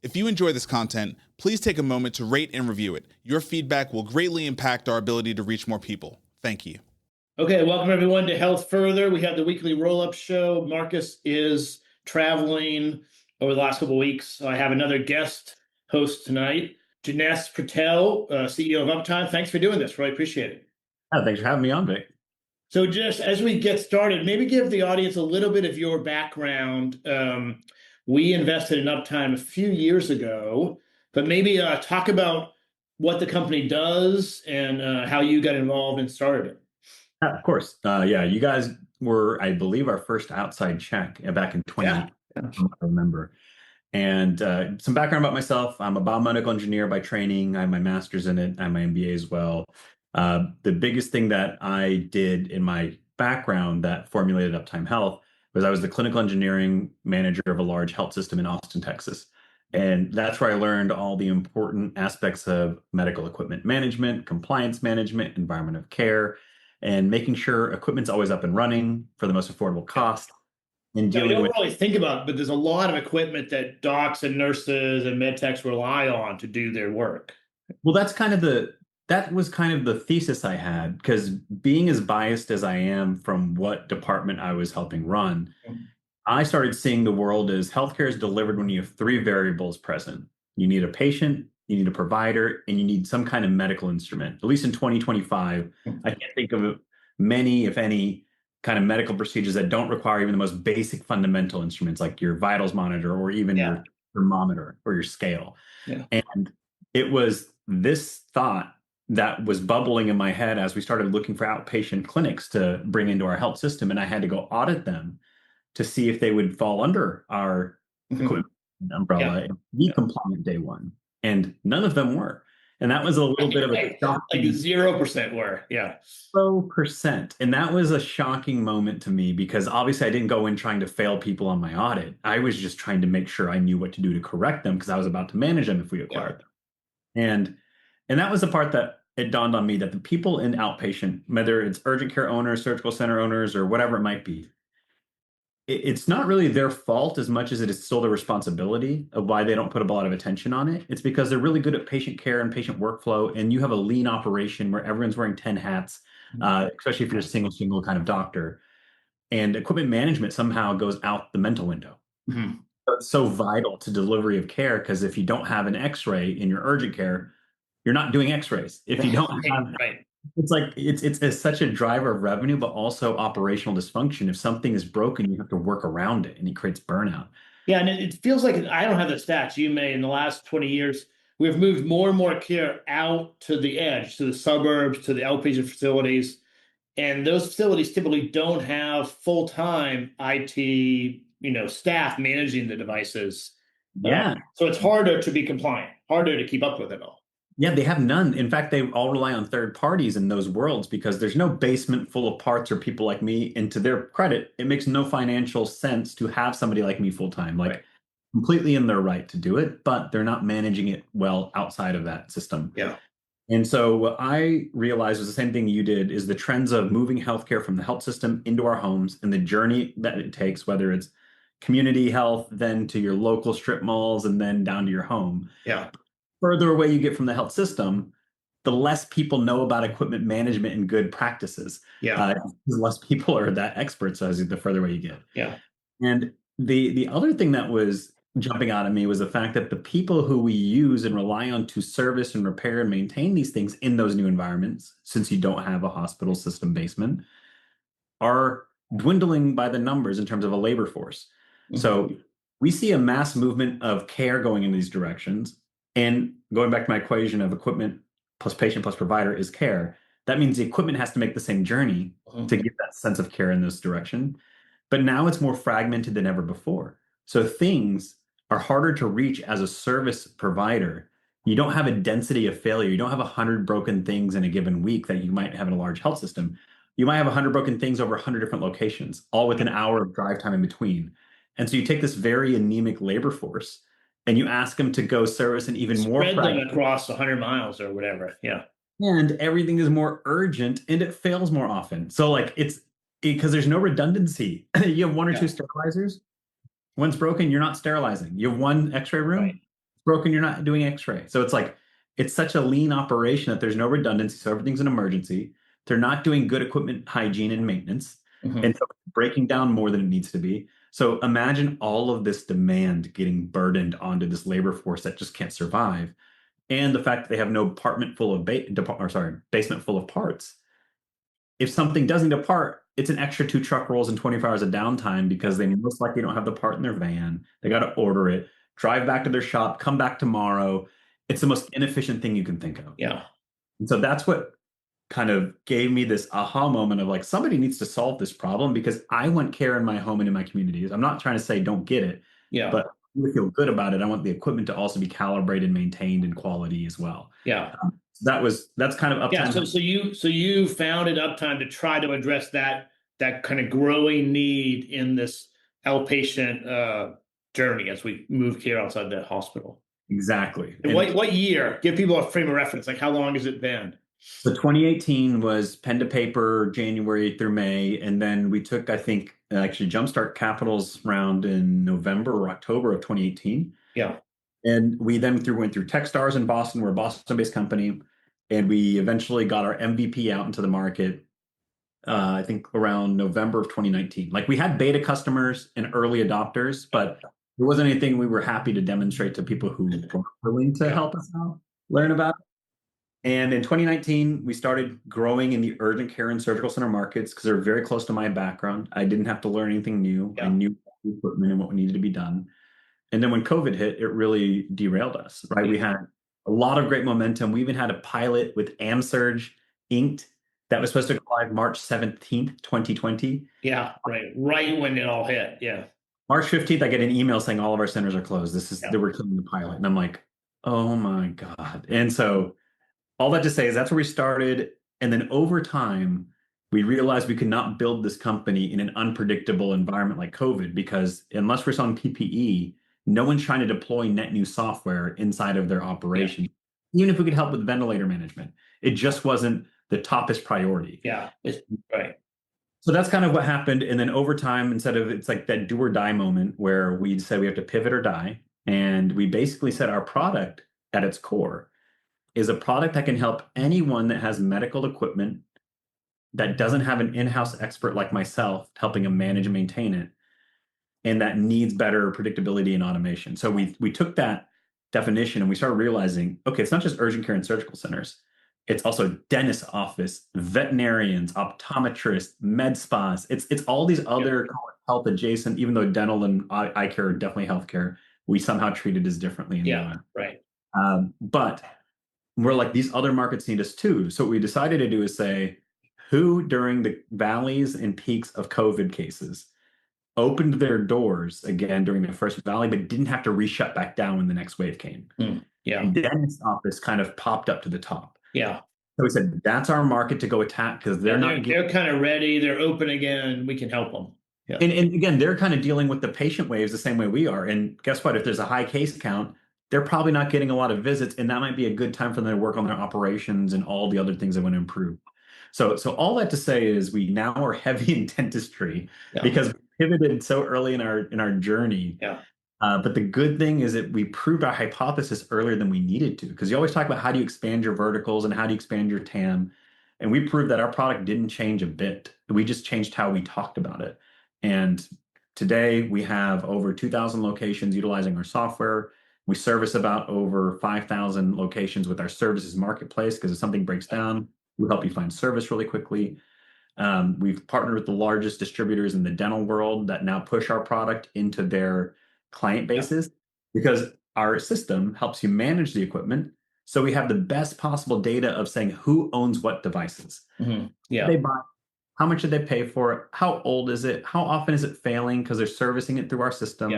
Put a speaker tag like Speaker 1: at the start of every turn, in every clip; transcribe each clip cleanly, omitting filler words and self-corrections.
Speaker 1: If you enjoy this content, please take a moment to rate and review it. Your feedback will greatly impact our ability to reach more people. Thank you.
Speaker 2: Okay, welcome everyone to Health Further. We have the weekly roll-up show. Marcus is traveling over the last couple of weeks. So I have another guest host tonight, Jinesh Patel, CEO of Uptime. Thanks for doing this. Really appreciate it.
Speaker 3: Oh, thanks for having me on, Vic.
Speaker 2: So just as we get started, maybe give the audience a little bit of your background. We invested in Uptime a few years ago, but maybe talk about what the company does and how you got involved and started it.
Speaker 3: Of course. You guys were, I believe, our first outside check back in 2018, I remember. And some background about myself. I'm a biomedical engineer by training. I have my master's in it. I have my MBA as well. The biggest thing that I did in my background that formulated Uptime Health was I was the clinical engineering manager of a large health system in Austin, Texas. And that's where I learned all the important aspects of medical equipment management, compliance management, environment of care, and making sure equipment's always up and running for the most affordable cost. And
Speaker 2: dealing we don't really think about it, but there's a lot of equipment that docs and nurses and med techs rely on to do their work.
Speaker 3: Well, that was kind of the thesis I had, because being as biased as I am from what department I was helping run, I started seeing the world as healthcare is delivered when you have three variables present. You need a patient, you need a provider, and you need some kind of medical instrument. At least in 2025, I can't think of many, if any, kind of medical procedures that don't require even the most basic fundamental instruments like your vitals monitor or even your thermometer or your scale. Yeah. And it was this thought that was bubbling in my head as we started looking for outpatient clinics to bring into our health system. And I had to go audit them to see if they would fall under our equipment umbrella and be compliant day one. And none of them were. And that was a little bit of a shock.
Speaker 2: Like 0% were,
Speaker 3: 0%. And that was a shocking moment to me, because obviously I didn't go in trying to fail people on my audit. I was just trying to make sure I knew what to do to correct them, because I was about to manage them if we acquired them. And that was the part that it dawned on me that the people in outpatient, whether it's urgent care owners, surgical center owners, or whatever it might be, it's not really their fault as much as it is still their responsibility of why they don't put a lot of attention on it. It's because they're really good at patient care and patient workflow, and you have a lean operation where everyone's wearing 10 hats, especially if you're a single kind of doctor. And equipment management somehow goes out the mental window. Mm-hmm. So it's so vital to delivery of care, because if you don't have an x-ray in your urgent care, you're not doing x-rays. If you don't have it's like it's such a driver of revenue, but also operational dysfunction. If something is broken, you have to work around it, and it creates burnout.
Speaker 2: Yeah, and it feels like, I don't have the stats, you may, in the last 20 years, we've moved more and more care out to the edge, to the suburbs, to the outpatient facilities. And those facilities typically don't have full-time IT, staff managing the devices.
Speaker 3: Yeah.
Speaker 2: So it's harder to be compliant, harder to keep up with it all.
Speaker 3: Yeah, they have none. In fact, they all rely on third parties in those worlds, because there's no basement full of parts or people like me. And to their credit, it makes no financial sense to have somebody like me full time, completely in their right to do it, but they're not managing it well outside of that system.
Speaker 2: Yeah.
Speaker 3: And so what I realized was the same thing you did, is the trends of moving healthcare from the health system into our homes and the journey that it takes, whether it's community health, then to your local strip malls, and then down to your home.
Speaker 2: Yeah.
Speaker 3: Further away you get from the health system, the less people know about equipment management and good practices.
Speaker 2: Yeah.
Speaker 3: The less people are that experts as the further away you get.
Speaker 2: Yeah.
Speaker 3: And the other thing that was jumping out at me was the fact that the people who we use and rely on to service and repair and maintain these things in those new environments, since you don't have a hospital system basement, are dwindling by the numbers in terms of a labor force. Mm-hmm. So we see a mass movement of care going in these directions. And going back to my equation of equipment plus patient plus provider is care, that means the equipment has to make the same journey to give that sense of care in this direction. But now it's more fragmented than ever before. So things are harder to reach as a service provider. You don't have a density of failure. You don't have 100 broken things in a given week that you might have in a large health system. You might have 100 broken things over 100 different locations, all with an hour of drive time in between. And so you take this very anemic labor force and you ask them to go service an even more
Speaker 2: spread them across 100 miles or whatever. Yeah.
Speaker 3: And everything is more urgent and it fails more often. So it's because there's no redundancy. You have one or two sterilizers. One's broken, you're not sterilizing. You have one x-ray room, broken, you're not doing x-ray. So it's like, it's such a lean operation that there's no redundancy. So everything's an emergency. They're not doing good equipment hygiene and maintenance. And so it's breaking down more than it needs to be. So imagine all of this demand getting burdened onto this labor force that just can't survive. And the fact that they have no basement full of parts. If something doesn't depart, it's an extra 2 truck rolls and 24 hours of downtime because they most likely don't have the part in their van. They got to order it, drive back to their shop, come back tomorrow. It's the most inefficient thing you can think of.
Speaker 2: Yeah.
Speaker 3: And so that's what kind of gave me this aha moment of like, somebody needs to solve this problem because I want care in my home and in my communities. I'm not trying to say don't get it, but I feel good about it. I want the equipment to also be calibrated, maintained, and quality as well.
Speaker 2: Yeah.
Speaker 3: That's kind of Uptime.
Speaker 2: Yeah. So you founded Uptime to try to address that kind of growing need in this outpatient journey as we move care outside the hospital.
Speaker 3: Exactly.
Speaker 2: And what year? Give people a frame of reference. Like, how long has it been?
Speaker 3: So 2018 was pen to paper, January through May. And then we took, I think, actually Jumpstart Capital's round in November or October of 2018.
Speaker 2: Yeah.
Speaker 3: And we then went through Techstars in Boston. We're a Boston-based company. And we eventually got our MVP out into the market, I think around November of 2019. Like, we had beta customers and early adopters, but it wasn't anything we were happy to demonstrate to people who were willing to help us out, learn about it. And in 2019, we started growing in the urgent care and surgical center markets because they're very close to my background. I didn't have to learn anything new. I knew the equipment and what needed to be done. And then when COVID hit, it really derailed us, right? We had a lot of great momentum. We even had a pilot with AmSurge Inked that was supposed to go live March 17th, 2020.
Speaker 2: Yeah, right. Right when it all hit. Yeah.
Speaker 3: March 15th, I get an email saying all of our centers are closed. They were killing the pilot. And I'm like, oh my God. And so all that to say is that's where we started. And then over time, we realized we could not build this company in an unpredictable environment like COVID, because unless we're selling PPE, no one's trying to deploy net new software inside of their operation. Even if we could help with ventilator management, it just wasn't the toppest priority.
Speaker 2: Yeah, right.
Speaker 3: So that's kind of what happened. And then over time, it's like that do or die moment where we said we have to pivot or die. And we basically said our product at its core is a product that can help anyone that has medical equipment that doesn't have an in-house expert like myself helping them manage and maintain it, and that needs better predictability and automation. So we took that definition and we started realizing, okay, it's not just urgent care and surgical centers. It's also dentist office, veterinarians, optometrists, med spas. It's all these other health adjacent, even though dental and eye care are definitely healthcare, we somehow treat it as differently in the US.
Speaker 2: Right.
Speaker 3: But we're like, these other markets need us too. So what we decided to do is say, who during the valleys and peaks of COVID cases opened their doors again during the first valley, but didn't have to re-shut back down when the next wave came? And dentist office kind of popped up to the top.
Speaker 2: Yeah.
Speaker 3: So we said, that's our market to go attack, because they're
Speaker 2: kind of ready. They're open again. We can help them. Yeah.
Speaker 3: And again, they're kind of dealing with the patient waves the same way we are. And guess what? If there's a high case count, they're probably not getting a lot of visits, and that might be a good time for them to work on their operations and all the other things they want to improve. So all that to say is we now are heavy in dentistry because we pivoted so early in our journey.
Speaker 2: Yeah.
Speaker 3: But the good thing is that we proved our hypothesis earlier than we needed to, because you always talk about how do you expand your verticals and how do you expand your TAM. And we proved that our product didn't change a bit. We just changed how we talked about it. And today we have over 2,000 locations utilizing our software. We service about over 5,000 locations with our services marketplace, because if something breaks down, we help you find service really quickly. We've partnered with the largest distributors in the dental world that now push our product into their client bases, because our system helps you manage the equipment. So we have the best possible data of saying who owns what devices. They buy, how much did they pay for it? How old is it? How often is it failing? Because they're servicing it through our system.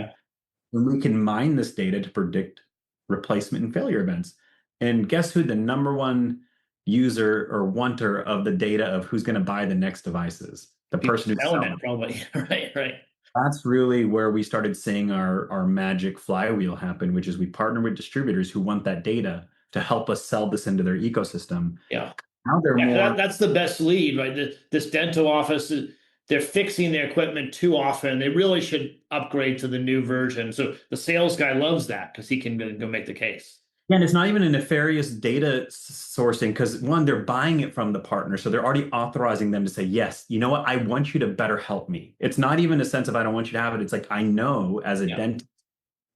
Speaker 3: And we can mine this data to predict replacement and failure events. And guess who the number one user or wanter of the data of who's going to buy the next device is? The person who's selling it.
Speaker 2: Probably. Right.
Speaker 3: That's really where we started seeing our magic flywheel happen, which is we partner with distributors who want that data to help us sell this into their ecosystem.
Speaker 2: Yeah.
Speaker 3: Now they're more...
Speaker 2: That's the best lead, right? This dental office, they're fixing their equipment too often. They really should upgrade to the new version. So the sales guy loves that because he can go make the case.
Speaker 3: And it's not even a nefarious data sourcing because one, they're buying it from the partner. So they're already authorizing them to say, yes, you know what? I want you to better help me. It's not even a sense of I don't want you to have it. It's like, I know as a dentist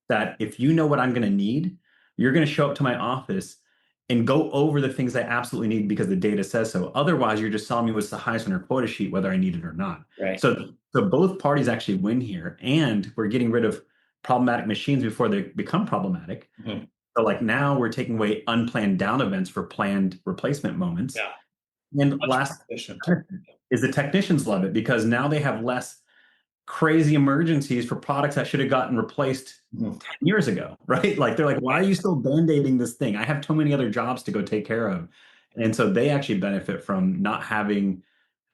Speaker 3: that if you know what I'm going to need, you're going to show up to my office and go over the things I absolutely need because the data says so. Otherwise, you're just telling me what's the highest on your quota sheet, whether I need it or not.
Speaker 2: Right.
Speaker 3: So both parties actually win here. And we're getting rid of problematic machines before they become problematic. Mm-hmm. So like now we're taking away unplanned down events for planned replacement moments.
Speaker 2: Yeah.
Speaker 3: And last is the technicians love it because now they have less crazy emergencies for products that should have gotten replaced 10 years ago, right? Like they're like, why are you still band-aiding this thing? I have too many other jobs to go take care of. And so they actually benefit from not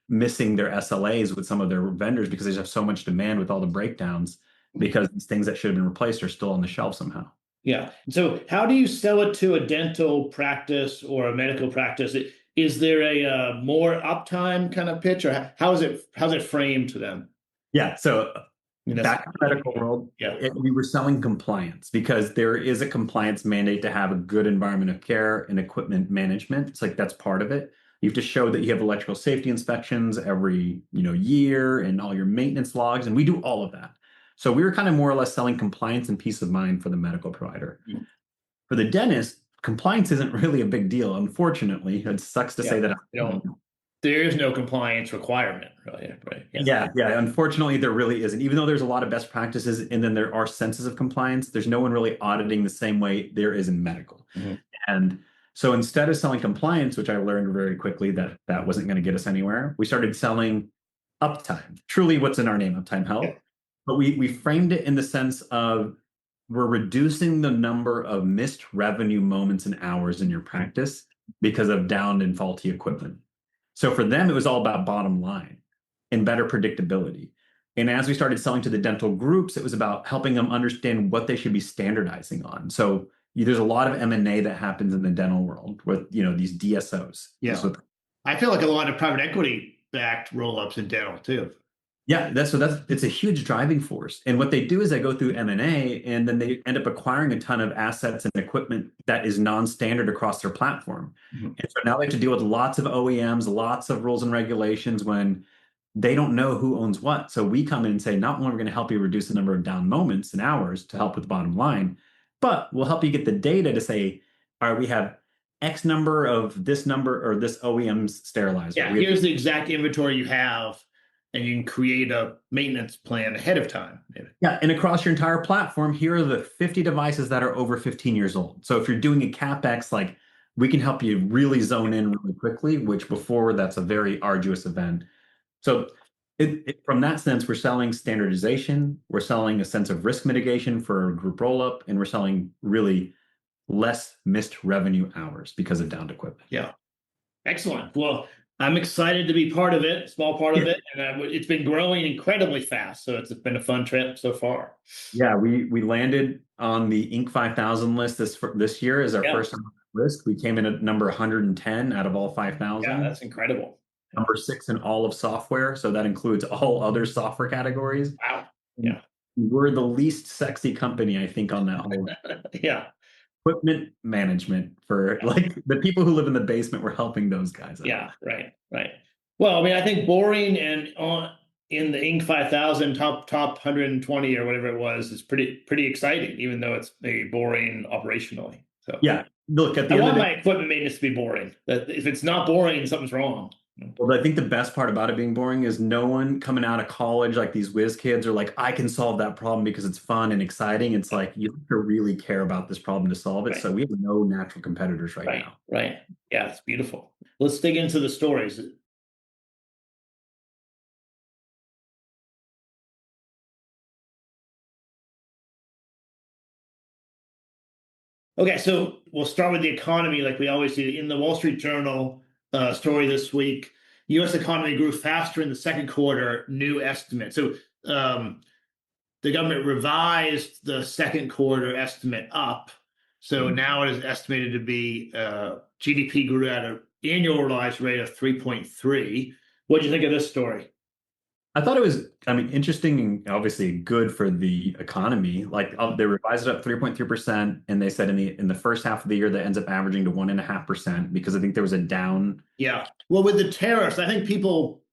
Speaker 3: missing their SLAs with some of their vendors because they just have so much demand with all the breakdowns because these things that should have been replaced are still on the shelf somehow.
Speaker 2: Yeah. So how do you sell it to a dental practice or a medical practice? Is there a more uptime kind of pitch, or how's it framed to them?
Speaker 3: Yeah. So back in the medical world, we were selling compliance because there is a compliance mandate to have a good environment of care and equipment management. It's like that's part of it. You have to show that you have electrical safety inspections every year and all your maintenance logs, and we do all of that. So we were kind of more or less selling compliance and peace of mind for the medical provider. Mm-hmm. For the dentist, compliance isn't really a big deal. Unfortunately, it sucks to say that.
Speaker 2: There is no compliance requirement, really. Right?
Speaker 3: Yeah. Unfortunately, there really isn't. Even though there's a lot of best practices and then there are senses of compliance, there's no one really auditing the same way there is in medical. Mm-hmm. And so instead of selling compliance, which I learned very quickly that wasn't going to get us anywhere, we started selling uptime. Truly what's in our name, Uptime Health. Yeah. But we framed it in the sense of we're reducing the number of missed revenue moments and hours in your practice because of downed and faulty equipment. So for them, it was all about bottom line and better predictability. And as we started selling to the dental groups, it was about helping them understand what they should be standardizing on. So there's a lot of M&A that happens in the dental world with these DSOs.
Speaker 2: Yeah, I feel like a lot of private equity backed roll-ups in dental too.
Speaker 3: Yeah, it's a huge driving force. And what they do is they go through M&A and then they end up acquiring a ton of assets and equipment that is non-standard across their platform. Mm-hmm. And so now they have to deal with lots of OEMs, lots of rules and regulations when they don't know who owns what. So we come in and say, not only are we going to help you reduce the number of down moments and hours to help with the bottom line, but we'll help you get the data to say, all right, we have X number of this number or this OEM's sterilizer.
Speaker 2: Yeah, here's the exact inventory you have. And you can create a maintenance plan ahead of time. Maybe.
Speaker 3: Yeah, and across your entire platform, here are the 50 devices that are over 15 years old. So if you're doing a CapEx, like we can help you really zone in really quickly, which before that's a very arduous event. So from that sense, we're selling standardization, we're selling a sense of risk mitigation for a group roll-up, and we're selling really less missed revenue hours because of downed equipment.
Speaker 2: Yeah, excellent. Well, I'm excited to be part of it, small part of it, and it's been growing incredibly fast. So it's been a fun trip so far.
Speaker 3: Yeah, we landed on the Inc. 5000 list this year as our first list. We came in at number 110 out of all 5,000.
Speaker 2: Yeah, that's incredible.
Speaker 3: Number 6 in all of software, so that includes all other software categories.
Speaker 2: Wow. Yeah,
Speaker 3: we're the least sexy company, I think, on that whole.
Speaker 2: Yeah.
Speaker 3: Equipment management for like the people who live in the basement, we're helping those guys out.
Speaker 2: Yeah, right. Well, I mean, I think boring and in the Inc. 5000 top 120 or whatever it was is pretty exciting, even though it's maybe boring operationally. So
Speaker 3: yeah, look at the
Speaker 2: I want my equipment maintenance to be boring. That if it's not boring, something's wrong.
Speaker 3: Well, I think the best part about it being boring is no one coming out of college, like these whiz kids, are like, I can solve that problem because it's fun and exciting. It's like you have to really care about this problem to solve it. Right. So we have no natural competitors right now.
Speaker 2: Right. Yeah, it's beautiful. Let's dig into the stories. Okay, so we'll start with the economy like we always do. In the Wall Street Journal story this week, U.S. economy grew faster in the second quarter, new estimate. So the government revised the second quarter estimate up. So now it is estimated to be GDP grew at an annualized rate of 3.3. What do you think of this story?
Speaker 3: I thought it was, I mean, interesting and obviously good for the economy. Like they revised it up 3.3%, and they said in the first half of the year that ends up averaging to 1.5% because I think there was a down.
Speaker 2: Yeah. Well, with the tariffs, I think people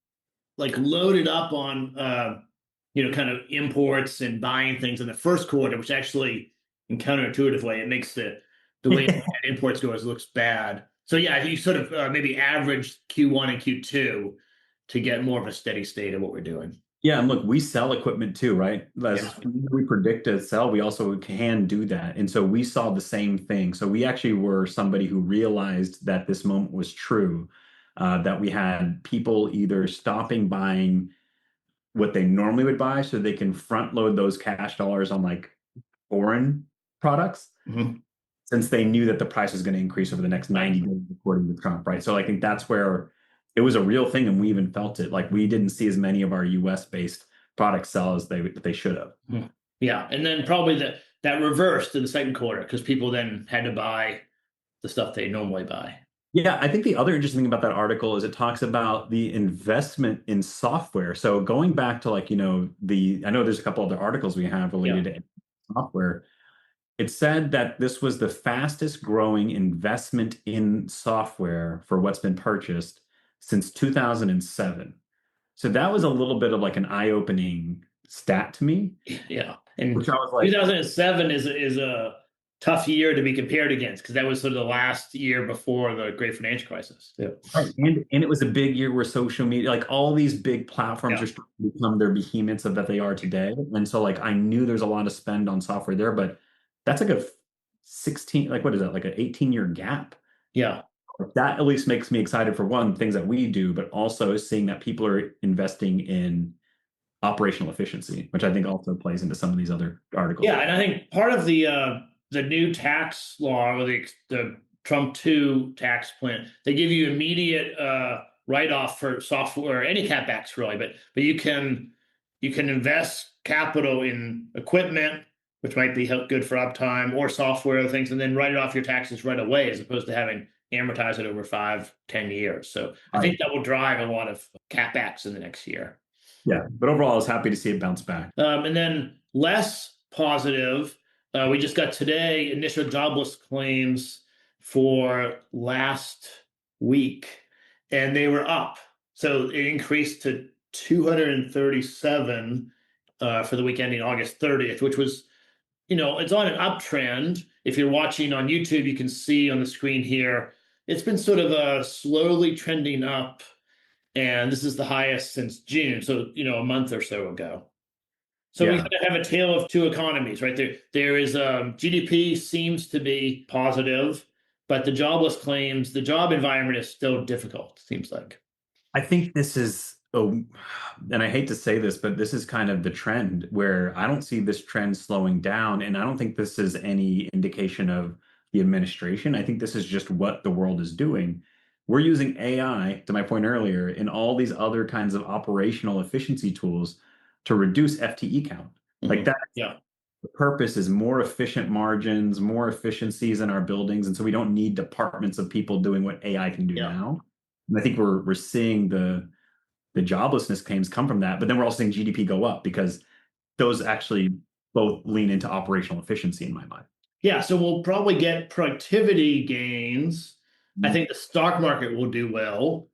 Speaker 2: like loaded up on kind of imports and buying things in the first quarter, which actually, in counterintuitive way, it makes the way imports goes looks bad. So yeah, you sort of maybe average Q1 and Q2 to get more of a steady state of what we're doing.
Speaker 3: Yeah, and look, we sell equipment too, right? As we predict to sell, we also can do that. And so we saw the same thing. So we actually were somebody who realized that this moment was true, that we had people either stopping buying what they normally would buy so they can front load those cash dollars on like foreign products, since they knew that the price was going to increase over the next 90 days according to Trump, right? So I think that's where it was a real thing, and we even felt it. Like we didn't see as many of our US based products sell as they should have.
Speaker 2: Yeah. And then probably that reversed in the second quarter because people then had to buy the stuff they normally buy.
Speaker 3: Yeah, I think the other interesting thing about that article is it talks about the investment in software. So going back to like, I know there's a couple other articles we have related to software. It said that this was the fastest growing investment in software for what's been purchased since 2007. So that was a little bit of like an eye-opening stat to me.
Speaker 2: Yeah. And
Speaker 3: which I was like,
Speaker 2: 2007 is a tough year to be compared against because that was sort of the last year before the great financial crisis.
Speaker 3: Yeah. Right. And it was a big year where social media, like all these big platforms are starting to become their behemoths of that they are today. And so like I knew there's a lot of spend on software there, but that's like a 16, like what is that, like an 18-year gap?
Speaker 2: Yeah.
Speaker 3: That at least makes me excited for one, things that we do, but also seeing that people are investing in operational efficiency, which I think also plays into some of these other articles.
Speaker 2: Yeah, and I think part of the new tax law or the Trump 2 tax plan, they give you immediate write-off for software, any CapEx really, but you can invest capital in equipment, which might be good for uptime, or software or things, and then write it off your taxes right away as opposed to having amortize it over 5-10 years. So I think that will drive a lot of CapEx in the next year.
Speaker 3: Yeah, but overall, I was happy to see it bounce back.
Speaker 2: And then less positive, we just got today initial jobless claims for last week, and they were up. So it increased to 237 for the week ending August 30th, which was, it's on an uptrend. If you're watching on YouTube, you can see on the screen here, it's been sort of slowly trending up. And this is the highest since June, so a month or so ago. So we kind of have a tale of two economies, right? There is GDP seems to be positive, but the jobless claims, the job environment is still difficult, seems like.
Speaker 3: I think this is, and I hate to say this, but this is kind of the trend where I don't see this trend slowing down, and I don't think this is any indication of the administration. I think this is just what the world is doing. We're using AI, to my point earlier, and all these other kinds of operational efficiency tools to reduce FTE count. Like that.
Speaker 2: Yeah.
Speaker 3: The purpose is more efficient margins, more efficiencies in our buildings. And so we don't need departments of people doing what AI can do now. And I think we're seeing the joblessness claims come from that. But then we're also seeing GDP go up because those actually both lean into operational efficiency in my mind.
Speaker 2: Yeah. So we'll probably get productivity gains. I think the stock market will do well,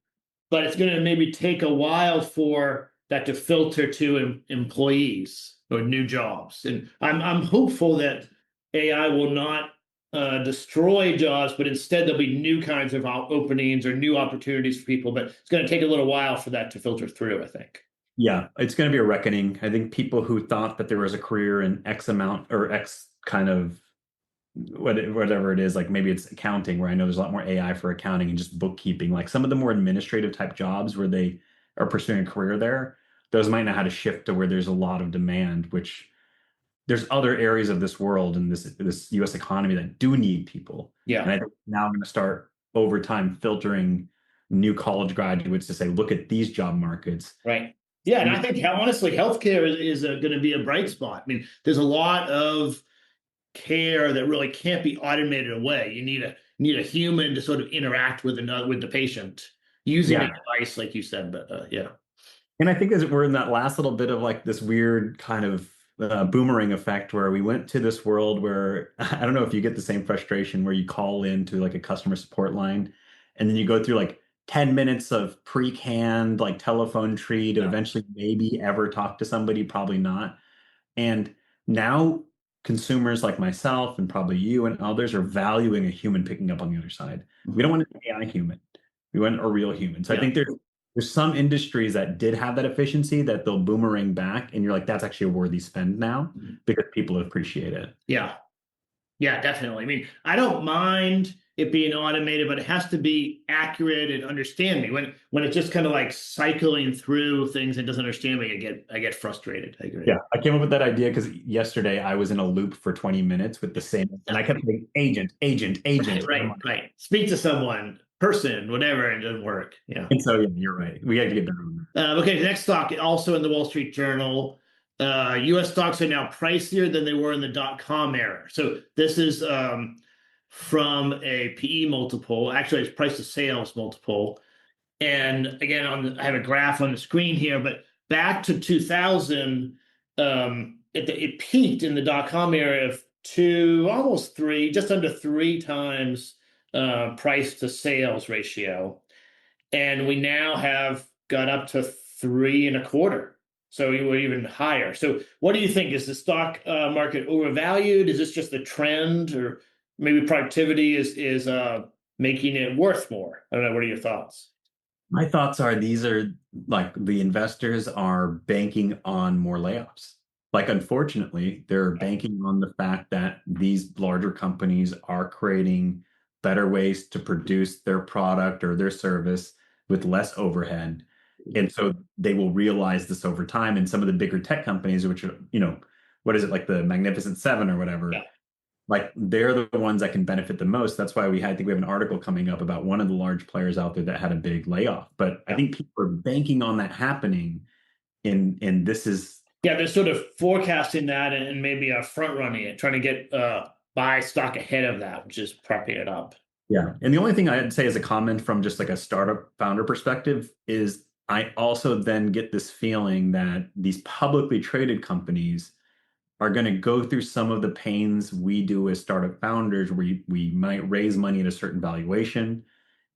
Speaker 2: but it's going to maybe take a while for that to filter to employees or new jobs. And I'm hopeful that AI will not destroy jobs, but instead there'll be new kinds of openings or new opportunities for people. But it's going to take a little while for that to filter through, I think.
Speaker 3: Yeah, it's going to be a reckoning. I think people who thought that there was a career in X amount or X kind of whatever it is, like maybe it's accounting, where I know there's a lot more AI for accounting and just bookkeeping, like some of the more administrative type jobs where they are pursuing a career there, those might know how to shift to where there's a lot of demand, which there's other areas of this world and this US economy that do need people.
Speaker 2: Yeah.
Speaker 3: And I think now I'm going to start over time filtering new college graduates to say, look at these job markets.
Speaker 2: Right. Yeah. And I think honestly, healthcare is going to be a bright spot. I mean, there's a lot of care that really can't be automated away. You need a human to sort of interact with the patient using a device, like you said. But yeah.
Speaker 3: And I think as we're in that last little bit of like this weird kind of boomerang effect where we went to this world where I don't know if you get the same frustration where you call into like a customer support line and then you go through like 10 minutes of pre-canned like telephone tree to eventually maybe ever talk to somebody, probably not. And now consumers like myself and probably you and others are valuing a human picking up on the other side. We don't want an AI human. We want a real human. So I think there's some industries that did have that efficiency that they'll boomerang back, and you're like, that's actually a worthy spend now because people appreciate it.
Speaker 2: Yeah. Yeah, definitely. I mean, I don't mind it being automated, but it has to be accurate and understand me. When it's just kind of like cycling through things and doesn't understand me, I get frustrated. I agree.
Speaker 3: Yeah, I came up with that idea because yesterday I was in a loop for 20 minutes with the same, and I kept saying agent.
Speaker 2: Right. Speak to someone, person, whatever, and it doesn't work. Yeah.
Speaker 3: And so, yeah, you're right. We have to get that.
Speaker 2: Okay, the next stock, also in the Wall Street Journal. U.S. stocks are now pricier than they were in the dot-com era. So this is from a PE multiple. Actually, it's price to sales multiple. And again, I have a graph on the screen here, but back to 2000, it peaked in the dot-com era of almost three, just under 3 times price to sales ratio. And we now have got up to 3.25. So we were even higher. So what do you think? Is the stock market overvalued? Is this just a trend, or maybe productivity is making it worth more? I don't know. What are your thoughts?
Speaker 3: My thoughts are these are like the investors are banking on more layoffs. Like, unfortunately, they're banking on the fact that these larger companies are creating better ways to produce their product or their service with less overhead. And so they will realize this over time. And some of the bigger tech companies, which are, what is it, like the Magnificent Seven or whatever, like they're the ones that can benefit the most. That's why I think we have an article coming up about one of the large players out there that had a big layoff. But I think people are banking on that happening. And this is...
Speaker 2: Yeah, they're sort of forecasting that and maybe front running it, trying to get buy stock ahead of that, which is propping it up.
Speaker 3: Yeah. And the only thing I'd say as a comment from just like a startup founder perspective is I also then get this feeling that these publicly traded companies are going to go through some of the pains we do as startup founders, where we might raise money at a certain valuation,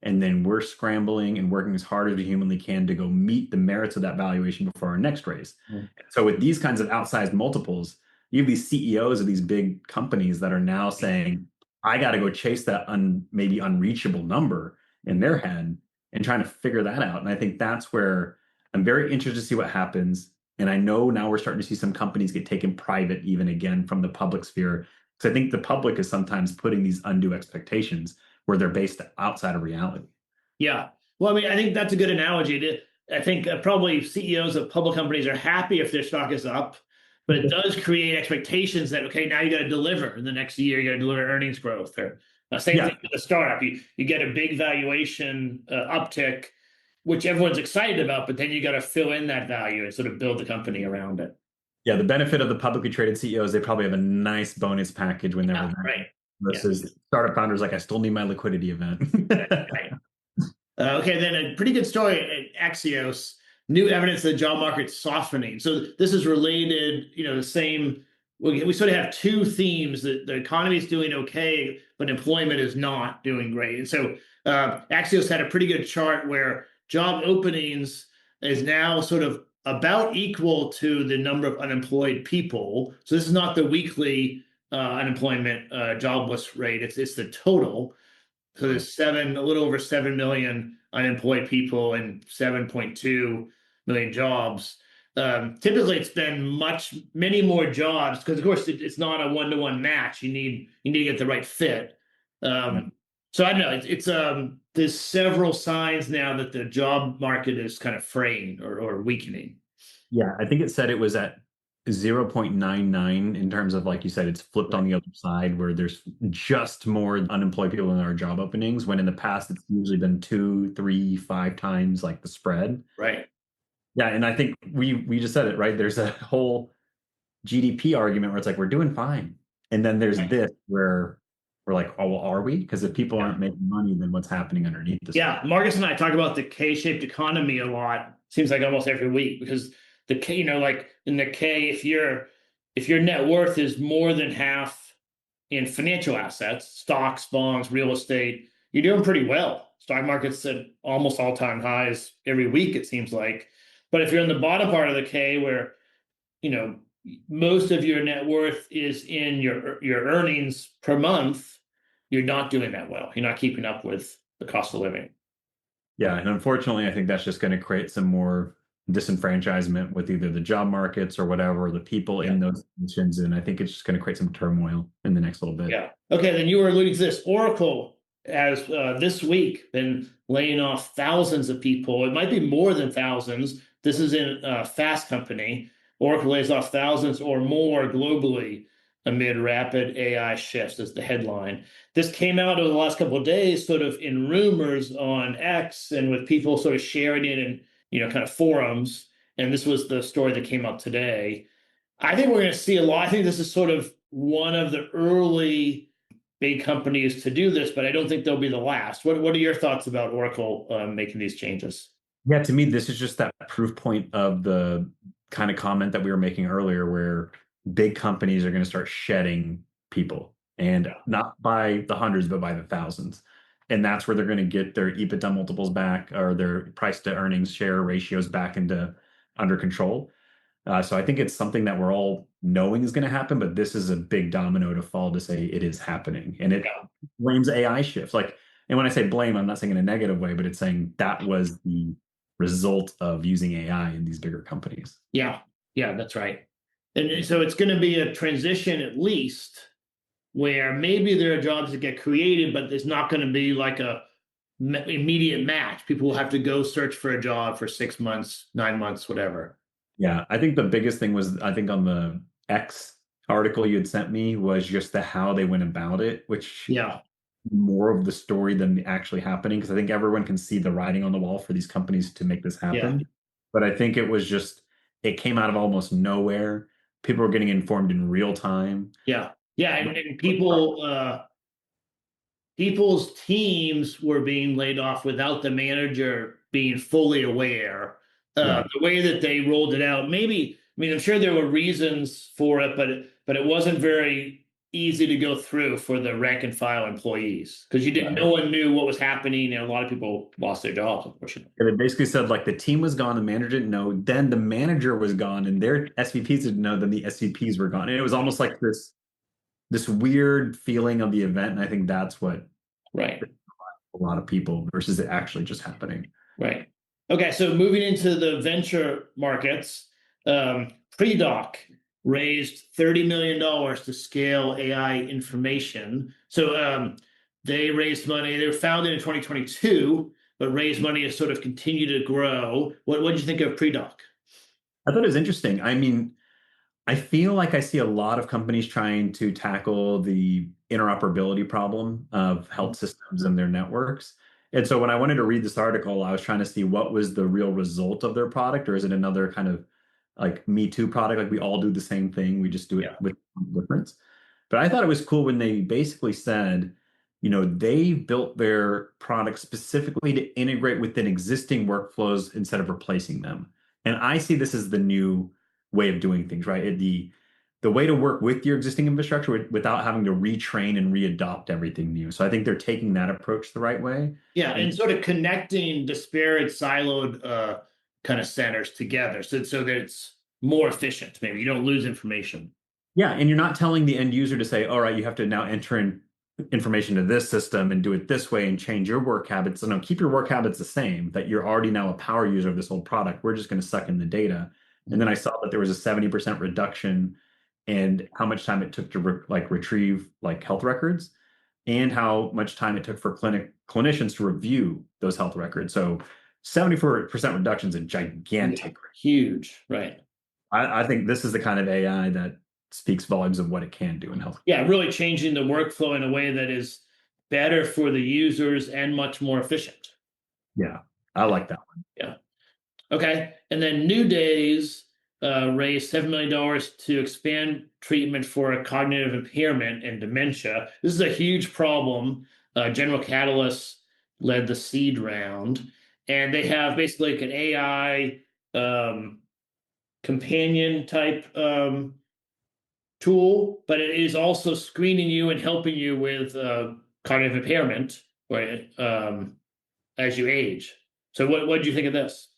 Speaker 3: and then we're scrambling and working as hard as we humanly can to go meet the merits of that valuation before our next raise. So with these kinds of outsized multiples, you have these CEOs of these big companies that are now saying, I got to go chase that maybe unreachable number in their head and trying to figure that out. And I think that's where I'm very interested to see what happens. And I know now we're starting to see some companies get taken private even again from the public sphere. Because I think the public is sometimes putting these undue expectations where they're based outside of reality.
Speaker 2: Yeah. Well, I mean, I think that's a good analogy. I think probably CEOs of public companies are happy if their stock is up, but it does create expectations that, okay, now you got to deliver in the next year, you got to deliver earnings growth. Or same thing with the startup. You get a big valuation uptick, which everyone's excited about, but then you got to fill in that value and sort of build the company around it.
Speaker 3: Yeah, the benefit of the publicly traded CEOs, they probably have a nice bonus package when they're
Speaker 2: right.
Speaker 3: Versus startup founders like, I still need my liquidity event.
Speaker 2: Right. Okay, then a pretty good story at Axios. New evidence that the job market's softening. So this is related, the same. We sort of have two themes: that the economy is doing okay, but employment is not doing great. And so Axios had a pretty good chart where job openings is now sort of about equal to the number of unemployed people. So this is not the weekly unemployment jobless rate. It's the total. So there's a little over 7 million unemployed people and 7.2 million jobs. Typically, it's been many more jobs because, of course, it's not a one-to-one match. You need to get the right fit. So I don't know. It's there's several signs now that the job market is kind of fraying or weakening.
Speaker 3: Yeah, I think it said it was at 0.99 in terms of, like you said, it's flipped on the other side where there's just more unemployed people than there are job openings, when in the past it's usually been 2, 3, 5 times like the spread.
Speaker 2: Right.
Speaker 3: Yeah, and I think we just said it, right? There's a whole GDP argument where it's like we're doing fine. And then there's this where we're like, oh, well, are we? Because if people aren't making money, then what's happening underneath this?
Speaker 2: Yeah, Marcus and I talk about the K-shaped economy a lot. Seems like almost every week, because the K, like in the K, if your net worth is more than half in financial assets, stocks, bonds, real estate, you're doing pretty well. Stock market's at almost all-time highs every week, it seems like. But if you're in the bottom part of the K, where most of your net worth is in your earnings per month, you're not doing that well. You're not keeping up with the cost of living.
Speaker 3: Yeah, and unfortunately, I think that's just going to create some more disenfranchisement with either the job markets or whatever, the people in those positions, and I think it's just going to create some turmoil in the next little bit.
Speaker 2: Yeah. Okay, then you were alluding to this. Oracle has this week been laying off thousands of people. It might be more than thousands. This is in Fast Company. Oracle lays off thousands or more globally amid rapid AI shifts, is the headline. This came out over the last couple of days, sort of in rumors on X and with people sort of sharing it in, kind of forums. And this was the story that came out today. I think we're going to see a lot. I think this is sort of one of the early big companies to do this, but I don't think they'll be the last. What are your thoughts about Oracle making these changes?
Speaker 3: Yeah, to me, this is just that proof point of the kind of comment that we were making earlier, where big companies are going to start shedding people, and not by the hundreds, but by the thousands. And that's where they're going to get their EBITDA multiples back, or their price to earnings share ratios back into under control. So I think it's something that we're all knowing is going to happen, but this is a big domino to fall to say it is happening. And it blames AI shifts. And when I say blame, I'm not saying in a negative way, but it's saying that was the result of using AI in these bigger companies.
Speaker 2: Yeah, that's right. And so it's going to be a transition, at least, where maybe there are jobs that get created, but there's not going to be like a immediate match. People will have to go search for a job for 6 months, 9 months, whatever.
Speaker 3: Yeah, I think the biggest thing was, I think on the X article you had sent me, was just the how they went about it, which more of the story than the actually happening, because I think everyone can see the writing on the wall for these companies to make this happen.
Speaker 2: Yeah.
Speaker 3: But I think it was just, it came out of almost nowhere. People were getting informed in real time.
Speaker 2: Yeah, and people's teams were being laid off without the manager being fully aware. The way that they rolled it out, I'm sure there were reasons for it, but it wasn't very easy to go through for the rank and file employees, because no one knew what was happening, and a lot of people lost their jobs, unfortunately.
Speaker 3: And it basically said, like, the team was gone, the manager didn't know, then the manager was gone, and their SVPs didn't know, then the SVPs were gone. And it was almost like this weird feeling of the event, and I think that's what a lot of people versus it actually just happening.
Speaker 2: Right. Okay, so moving into the venture markets, Predoc raised $30 million to scale AI information. So they raised money. They were founded in 2022, but raised money to sort of continue to grow. What did you think of Predoc?
Speaker 3: I thought it was interesting. I feel like I see a lot of companies trying to tackle the interoperability problem of health systems and their networks. And so when I wanted to read this article, I was trying to see what was the real result of their product, or is it another kind of like Me Too product? Like, we all do the same thing, we just do it with difference. But I thought it was cool when they basically said, they built their product specifically to integrate within existing workflows instead of replacing them. And I see this as the new way of doing things, right? The way to work with your existing infrastructure without having to retrain and readopt everything new. So I think they're taking that approach the right way.
Speaker 2: Yeah, and sort of connecting disparate, siloed kind of centers together, so that it's more efficient. Maybe you don't lose information.
Speaker 3: Yeah, and you're not telling the end user to say, all right, you have to now enter in information to this system and do it this way and change your work habits. So no, keep your work habits the same, that you're already now a power user of this whole product. We're just going to suck in the data. And then I saw that there was a 70% reduction in how much time it took to retrieve health records, and how much time it took for clinicians to review those health records. So 74% reduction is a gigantic,
Speaker 2: huge, right?
Speaker 3: I think this is the kind of AI that speaks volumes of what it can do in health.
Speaker 2: Yeah, really changing the workflow in a way that is better for the users and much more efficient.
Speaker 3: Yeah, I like that one.
Speaker 2: Yeah. Okay, and then New Days raised $7 million to expand treatment for a cognitive impairment and dementia. This is a huge problem. General Catalyst led the seed round, and they have basically like an AI companion type tool, but it is also screening you and helping you with cognitive impairment, right, as you age. So what did you think of this?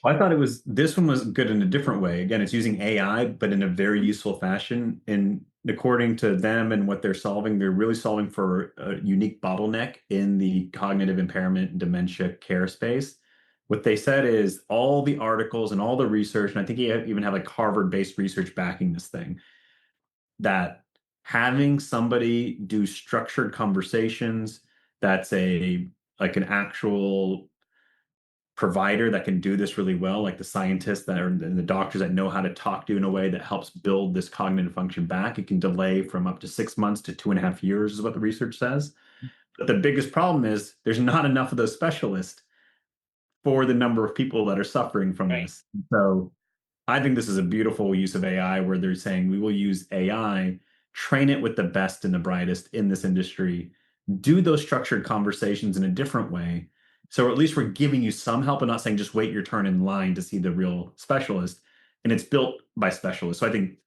Speaker 3: I thought this one was good in a different way. Again, it's using AI, but in a very useful fashion. And according to them and what they're solving, they're really solving for a unique bottleneck in the cognitive impairment and dementia care space. What they said is all the articles and all the research, and I think you even have like Harvard-based research backing this thing, that having somebody do structured conversations, that's like an actual provider that can do this really well, like the scientists that are and the doctors that know how to talk to you in a way that helps build this cognitive function back. It can delay from up to 6 months to 2.5 years, is what the research says. But the biggest problem is there's not enough of those specialists for the number of people that are suffering from this. So I think this is a beautiful use of AI where they're saying we will use AI, train it with the best and the brightest in this industry, do those structured conversations in a different way. So at least we're giving you some help and not saying just wait your turn in line to see the real specialist. And it's built by specialists. So I think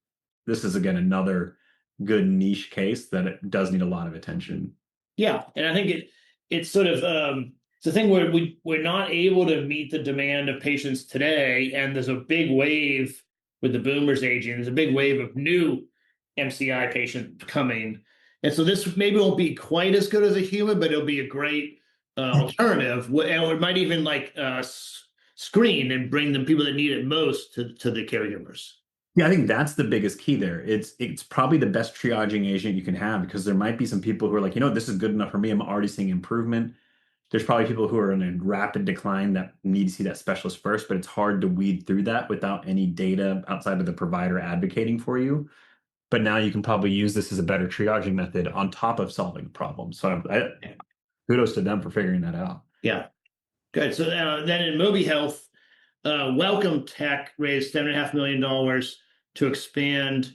Speaker 3: this is, again, another good niche case that it does need a lot of attention.
Speaker 2: Yeah, and I think it's sort of it's a thing where we're not able to meet the demand of patients today, and there's a big wave with the boomers aging. There's a big wave of new MCI patients coming, and so this maybe won't be quite as good as a human, but it'll be a great alternative, and it might even like screen and bring the people that need it most to the caregivers.
Speaker 3: Yeah, I think that's the biggest key there. It's probably the best triaging agent you can have, because there might be some people who are like, this is good enough for me. I'm already seeing improvement. There's probably people who are in a rapid decline that need to see that specialist first, but it's hard to weed through that without any data outside of the provider advocating for you. But now you can probably use this as a better triaging method on top of solving the problem. So kudos to them for figuring that out.
Speaker 2: Yeah, good. So then in Mobi Health, Welcome Tech raised $7.5 million to expand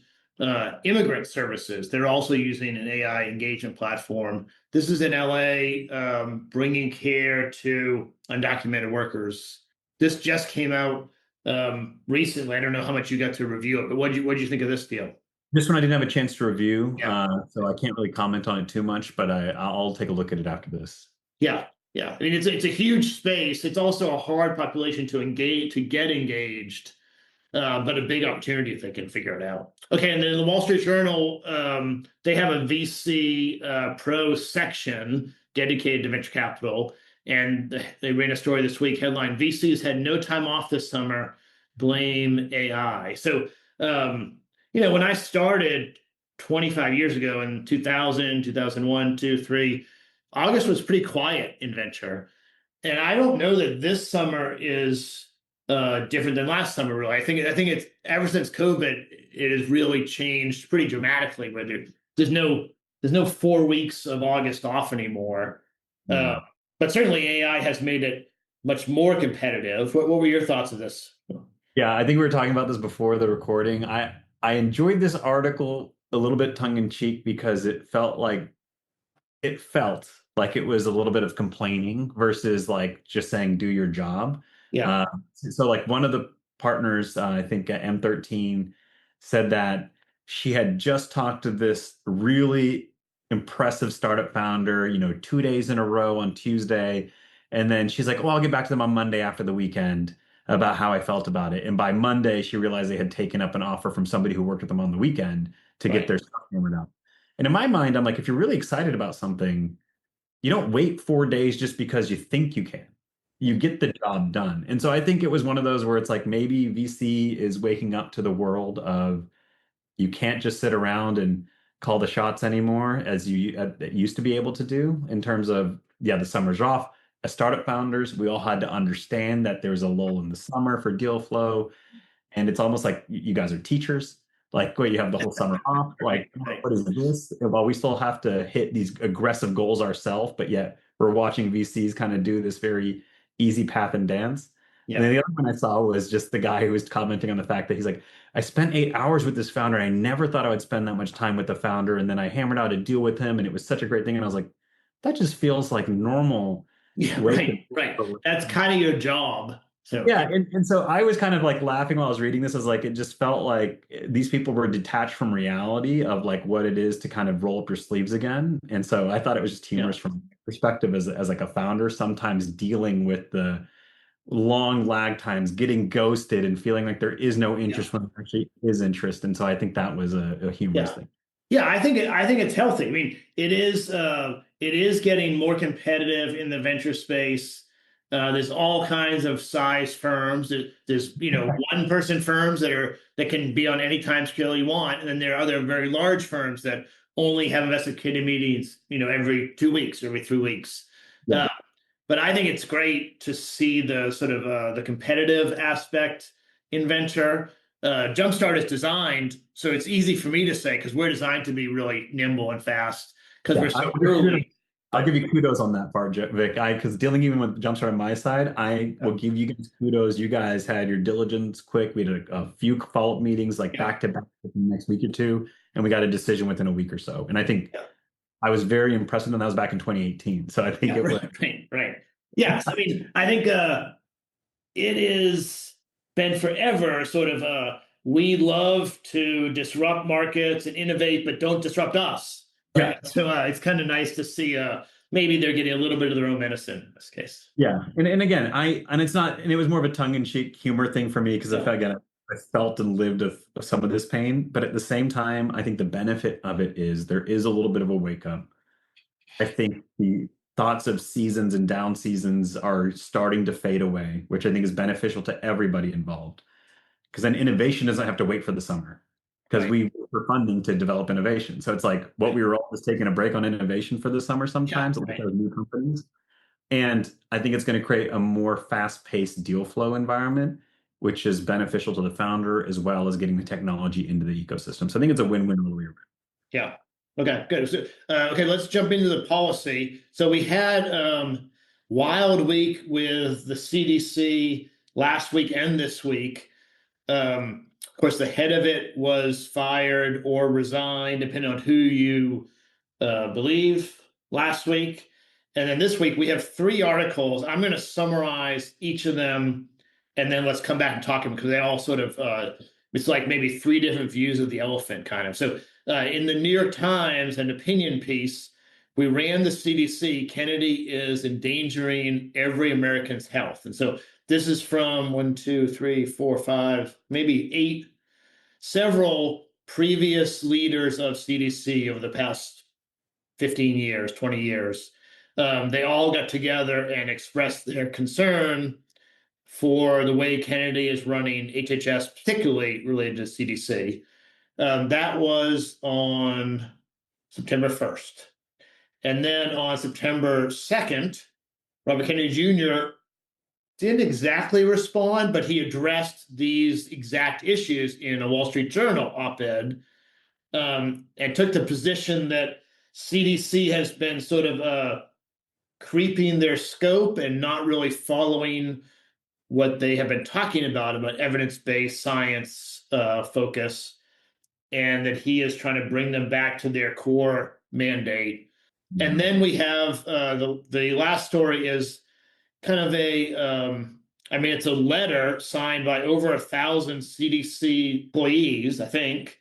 Speaker 2: immigrant services. They're also using an AI engagement platform. This is in LA, bringing care to undocumented workers. This just came out recently. I don't know how much you got to review it, but what did you think of this deal?
Speaker 3: This one I didn't have a chance to review, so I can't really comment on it too much, but I'll take a look at it after this.
Speaker 2: Yeah. I mean, it's a huge space. It's also a hard population to get engaged, but a big opportunity if they can figure it out. Okay, and then the Wall Street Journal, they have a VC Pro section dedicated to venture capital, and they ran a story this week, headline, VCs had no time off this summer, blame AI. So, when I started 25 years ago in 2000, 2001, 2, 3, August was pretty quiet in venture. And I don't know that this summer is different than last summer, really. I think it's ever since COVID, it has really changed pretty dramatically. Where there's no 4 weeks of August off anymore. But certainly AI has made it much more competitive. What were your thoughts of this?
Speaker 3: Yeah, I think we were talking about this before the recording. I enjoyed this article a little bit tongue in cheek because it felt like it was a little bit of complaining versus like just saying do your job.
Speaker 2: Yeah.
Speaker 3: So like one of the partners, I think at M13, said that she had just talked to this really impressive startup founder, 2 days in a row on Tuesday. And then she's like, I'll get back to them on Monday after the weekend about how I felt about it. And by Monday, she realized they had taken up an offer from somebody who worked with them on the weekend to get their stuff hammered out. And in my mind, I'm like, if you're really excited about something, you don't wait 4 days just because you think you can. You get the job done. And so I think it was one of those where it's like maybe VC is waking up to the world of you can't just sit around and call the shots anymore as you used to be able to do in terms of, the summer's off. As startup founders, we all had to understand that there's a lull in the summer for deal flow. And it's almost like you guys are teachers. Like, wait, you have the whole summer off. Like, what is this? Well, we still have to hit these aggressive goals ourselves, but yet we're watching VCs kind of do this very easy path and dance. And then the other one I saw was just the guy who was commenting on the fact that he's like, I spent 8 hours with this founder. I never thought I would spend that much time with the founder. And then I hammered out a deal with him and it was such a great thing. And I was like, that just feels like normal.
Speaker 2: Yeah, right. That's kind of your job. So
Speaker 3: yeah, and so I was kind of like laughing while I was reading this. As like it just felt like these people were detached from reality of like what it is to kind of roll up your sleeves again. And so I thought it was just humorous from my perspective as like a founder, sometimes dealing with the long lag times, getting ghosted, and feeling like there is no interest when there actually is interest. And so I think that was a humorous thing.
Speaker 2: Yeah, I think it's healthy. I mean, it is getting more competitive in the venture space. There's all kinds of size firms. There's one person firms that can be on any time scale you want, and then there are other very large firms that only have investment committee meetings every 2 weeks, every 3 weeks.
Speaker 3: Yeah.
Speaker 2: But I think it's great to see the sort of the competitive aspect in venture. Jumpstart is designed so it's easy for me to say because we're designed to be really nimble and fast because we're so early.
Speaker 3: I'll give you kudos on that part, Vic. Because dealing even with Jumpstart on my side, I will give you guys kudos. You guys had your diligence quick. We did a few follow-up meetings like back to back the next week or two, and we got a decision within a week or so. And I think I was very impressed with them. That was back in 2018. So I think it was
Speaker 2: right. Yes, I mean, I think it has been forever sort of we love to disrupt markets and innovate, but don't disrupt us. Right? Yeah. So it's kind of nice to see maybe they're getting a little bit of their own medicine in this case.
Speaker 3: Yeah, and again, it was more of a tongue-in-cheek humor thing for me because I felt and lived of some of this pain, but at the same time, I think the benefit of it is there is a little bit of a wake up. I think the thoughts of seasons and down seasons are starting to fade away, which I think is beneficial to everybody involved. Because then innovation doesn't have to wait for the summer because we were funding to develop innovation. So it's like what we were all just taking a break on innovation for the summer sometimes with those new companies. And I think it's going to create a more fast-paced deal flow environment, which is beneficial to the founder as well as getting the technology into the ecosystem. So I think it's a win-win all the way around.
Speaker 2: Yeah. Okay, good. So, okay, let's jump into the policy. So we had wild week with the CDC last week and this week. Of course, the head of it was fired or resigned, depending on who you believe last week. And then this week, we have 3 articles. I'm going to summarize each of them, and then let's come back and talk them because they all sort of, it's like maybe 3 different views of the elephant kind of. So in the New York Times, an opinion piece, we ran the CDC. Kennedy is endangering every American's health. And so this is from 1, 2, 3, 4, 5, maybe 8, several previous leaders of CDC over the past 15 years, 20 years. They all got together and expressed their concern for the way Kennedy is running HHS, particularly related to CDC. That was on September 1st. And then on September 2nd, Robert Kennedy Jr. didn't exactly respond, but he addressed these exact issues in a Wall Street Journal op-ed and took the position that CDC has been sort of creeping their scope and not really following what they have been talking about evidence-based science focus, and that he is trying to bring them back to their core mandate. And then we have the last story is kind of it's a letter signed by over 1,000 CDC employees, I think,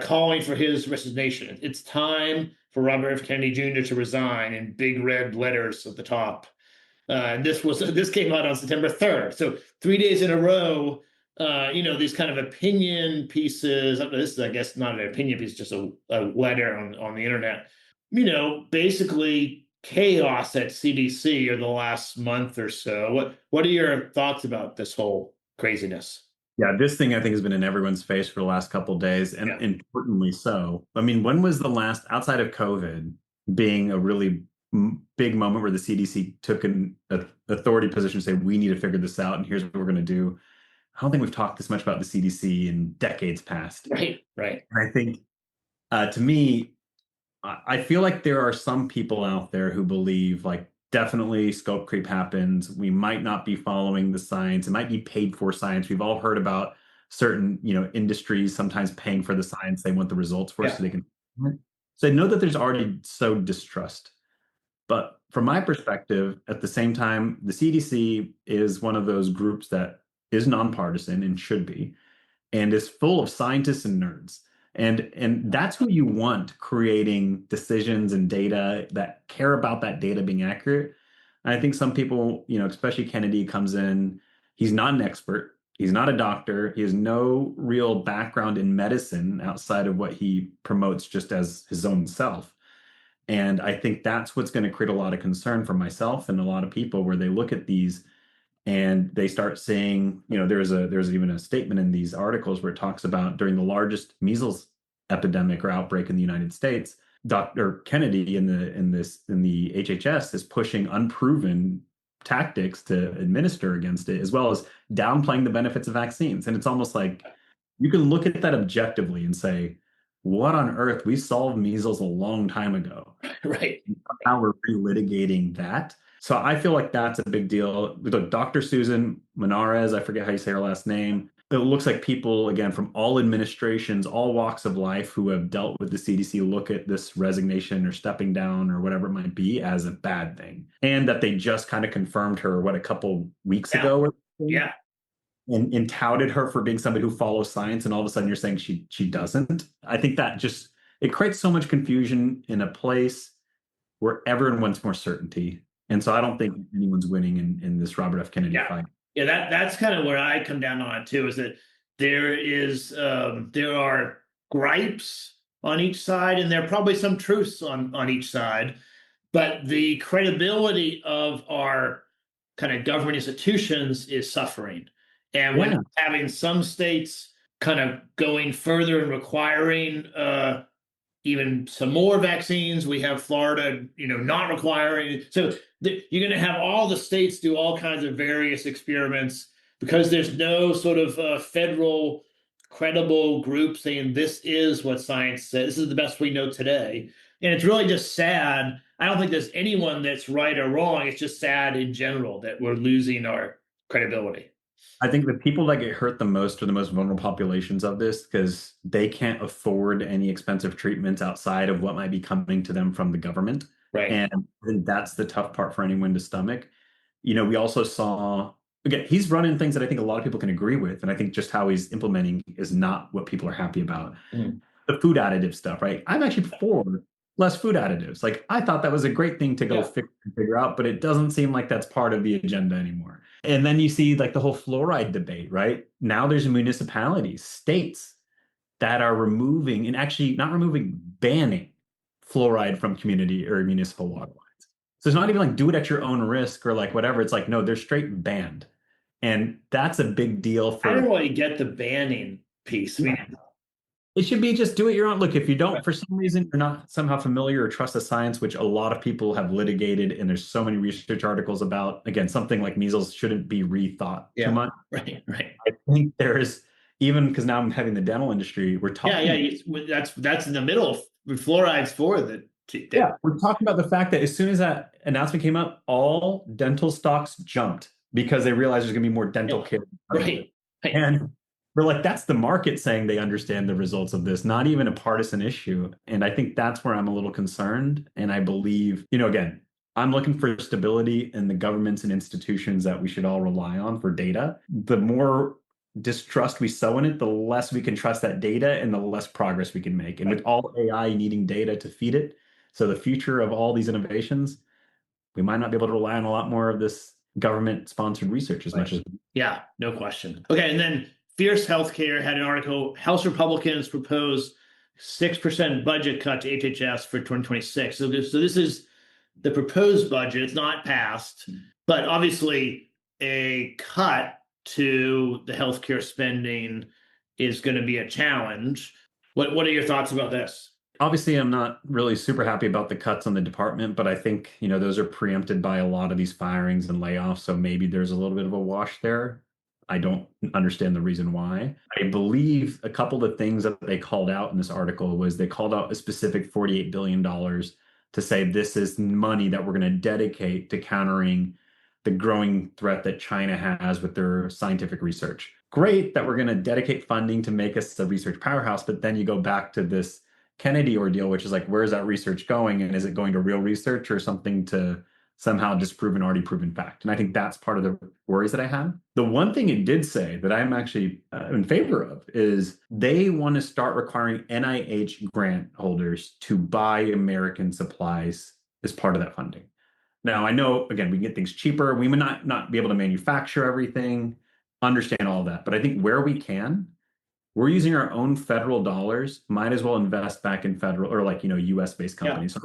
Speaker 2: calling for his resignation. It's time for Robert F. Kennedy Jr. to resign in big red letters at the top. This came out on September 3rd. So 3 days in a row, these kind of opinion pieces. This is, I guess, not an opinion piece, just a letter on the internet. Basically chaos at CDC over the last month or so. What are your thoughts about this whole craziness?
Speaker 3: Yeah, this thing I think has been in everyone's face for the last couple of days, and importantly so. I mean, when was the last, outside of COVID being a really big moment where the CDC took an authority position to say, we need to figure this out, and here's what we're going to do? I don't think we've talked this much about the CDC in decades past.
Speaker 2: Right.
Speaker 3: And I think, to me, I feel like there are some people out there who believe like definitely scope creep happens. We might not be following the science. It might be paid for science. We've all heard about certain, industries sometimes paying for the science. They want the results for us so they can. So I know that there's already so distrust. But from my perspective, at the same time, the CDC is one of those groups that is nonpartisan and should be, and is full of scientists and nerds. And that's who you want creating decisions and data that care about that data being accurate. And I think some people, especially Kennedy comes in, he's not an expert. He's not a doctor. He has no real background in medicine outside of what he promotes just as his own self. And I think that's what's going to create a lot of concern for myself and a lot of people where they look at these and they start saying, there's even a statement in these articles where it talks about during the largest measles epidemic or outbreak in the United States, Dr. Kennedy in the HHS is pushing unproven tactics to administer against it, as well as downplaying the benefits of vaccines. And it's almost like you can look at that objectively and say, what on earth? We solved measles a long time ago.
Speaker 2: Right.
Speaker 3: Now we're relitigating that. So I feel like that's a big deal. Look, Dr. Susan Menarez, I forget how you say her last name. It looks like people, again, from all administrations, all walks of life who have dealt with the CDC look at this resignation or stepping down or whatever it might be as a bad thing. And that they just kind of confirmed her, a couple weeks ago?
Speaker 2: Yeah.
Speaker 3: And touted her for being somebody who follows science, and all of a sudden you're saying she doesn't. I think that just, it creates so much confusion in a place where everyone wants more certainty. And so I don't think anyone's winning in this Robert F. Kennedy fight.
Speaker 2: Yeah, that's kind of where I come down on it too, is that there are gripes on each side, and there are probably some truths on each side, but the credibility of our kind of government institutions is suffering. And when having some states kind of going further and requiring even some more vaccines, we have Florida, not requiring. So you're going to have all the states do all kinds of various experiments because there's no sort of federal credible group saying this is what science says. This is the best we know today. And it's really just sad. I don't think there's anyone that's right or wrong. It's just sad in general that we're losing our credibility.
Speaker 3: I think the people that get hurt the most are the most vulnerable populations of this because they can't afford any expensive treatments outside of what might be coming to them from the government.
Speaker 2: Right.
Speaker 3: And I think that's the tough part for anyone to stomach. We also saw, again, he's running things that I think a lot of people can agree with. And I think just how he's implementing is not what people are happy about. The food additive stuff, right? I'm actually for less food additives. Like, I thought that was a great thing to go figure out, but it doesn't seem like that's part of the agenda anymore. And then you see like the whole fluoride debate, right? Now there's municipalities, states that are removing, and actually not removing, banning fluoride from community or municipal water lines. So it's not even like do it at your own risk or like whatever. It's like, no, they're straight banned. And that's a big deal for—
Speaker 2: I don't really get the banning piece. I mean,
Speaker 3: it should be just do it your own. Look, if you don't, for some reason, you're not somehow familiar or trust the science, which a lot of people have litigated, and there's so many research articles about, again, something like measles shouldn't be rethought too much.
Speaker 2: Right.
Speaker 3: I think there's, even because now I'm having the dental industry, we're talking.
Speaker 2: That's in the middle. Fluoride's for the.
Speaker 3: We're talking about the fact that as soon as that announcement came up, all dental stocks jumped because they realized there's going to be more dental care.
Speaker 2: Right.
Speaker 3: And we're like, that's the market saying they understand the results of this, not even a partisan issue. And I think that's where I'm a little concerned. And I believe, again, I'm looking for stability in the governments and institutions that we should all rely on for data. The more distrust we sow in it, the less we can trust that data and the less progress we can make. And with all AI needing data to feed it, so the future of all these innovations, we might not be able to rely on a lot more of this government-sponsored research as much as.
Speaker 2: Yeah, no question. Okay, and then Fierce Healthcare had an article, House Republicans propose 6% budget cut to HHS for 2026. So this is the proposed budget. It's not passed, but obviously a cut to the healthcare spending is going to be a challenge. What are your thoughts about this?
Speaker 3: Obviously, I'm not really super happy about the cuts on the department, but I think, those are preempted by a lot of these firings and layoffs. So maybe there's a little bit of a wash there. I don't understand the reason why. I believe a couple of things that they called out in this article was they called out a specific $48 billion to say this is money that we're going to dedicate to countering the growing threat that China has with their scientific research. Great that we're going to dedicate funding to make us a research powerhouse, but then you go back to this Kennedy ordeal, which is like, where's that research going? And is it going to real research or something to somehow disprove an already proven fact? And I think that's part of the worries that I have. The one thing it did say that I'm actually in favor of is they want to start requiring NIH grant holders to buy American supplies as part of that funding. Now, I know, again, we can get things cheaper. We may not be able to manufacture everything, understand all of that. But I think where we can, we're using our own federal dollars, might as well invest back in federal or like, US-based companies. So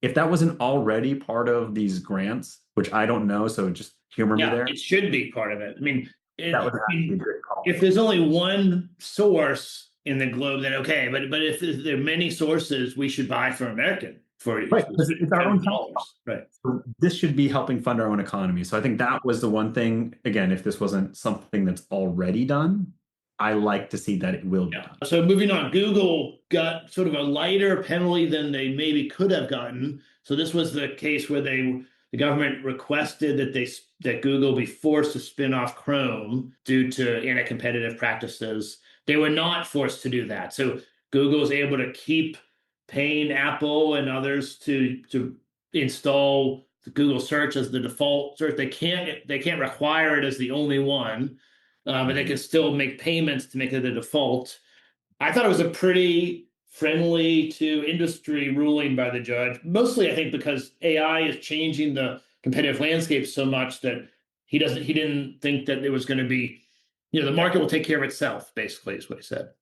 Speaker 3: if that wasn't already part of these grants, which I don't know, so just humor me there.
Speaker 2: It should be part of it. I mean,
Speaker 3: that would be a great call.
Speaker 2: If there's only one source in the globe, then okay. But if there are many sources, we should buy from American.
Speaker 3: Right, because it's our own dollars.
Speaker 2: Right.
Speaker 3: So this should be helping fund our own economy. So I think that was the one thing, again, if this wasn't something that's already done, I like to see that it will be done.
Speaker 2: So moving on, Google got sort of a lighter penalty than they maybe could have gotten. So this was the case where the government requested that Google be forced to spin off Chrome due to anti-competitive practices. They were not forced to do that. So Google was able to keep paying Apple and others to install the Google search as the default search. They can't require it as the only one, but they can still make payments to make it the default. I thought it was a pretty friendly to industry ruling by the judge, mostly I think because AI is changing the competitive landscape so much that he didn't think that it was going to be, the market will take care of itself, basically, is what he said.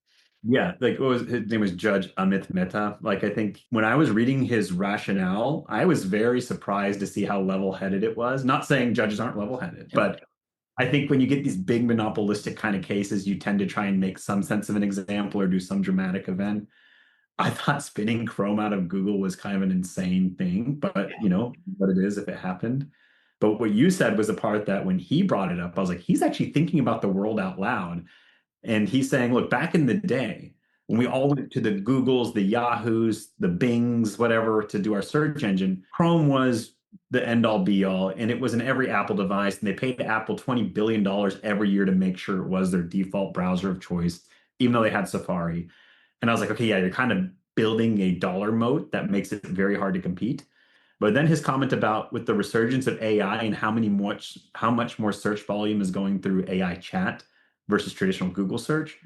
Speaker 3: Yeah, like his name was Judge Amit Mehta. Like, I think when I was reading his rationale, I was very surprised to see how level-headed it was. Not saying judges aren't level-headed, but I think when you get these big monopolistic kind of cases, you tend to try and make some sense of an example or do some dramatic event. I thought spinning Chrome out of Google was kind of an insane thing, but what it is if it happened. But what you said was the part that when he brought it up, I was like, he's actually thinking about the world out loud. And he's saying, look, back in the day, when we all went to the Googles, the Yahoos, the Bings, whatever, to do our search engine, Chrome was the end-all be-all, and it was in every Apple device, and they paid Apple $20 billion every year to make sure it was their default browser of choice, even though they had Safari. And I was like, okay, yeah, you're kind of building a dollar moat that makes it very hard to compete. But then his comment about with the resurgence of AI and how much more search volume is going through AI chat versus traditional Google search,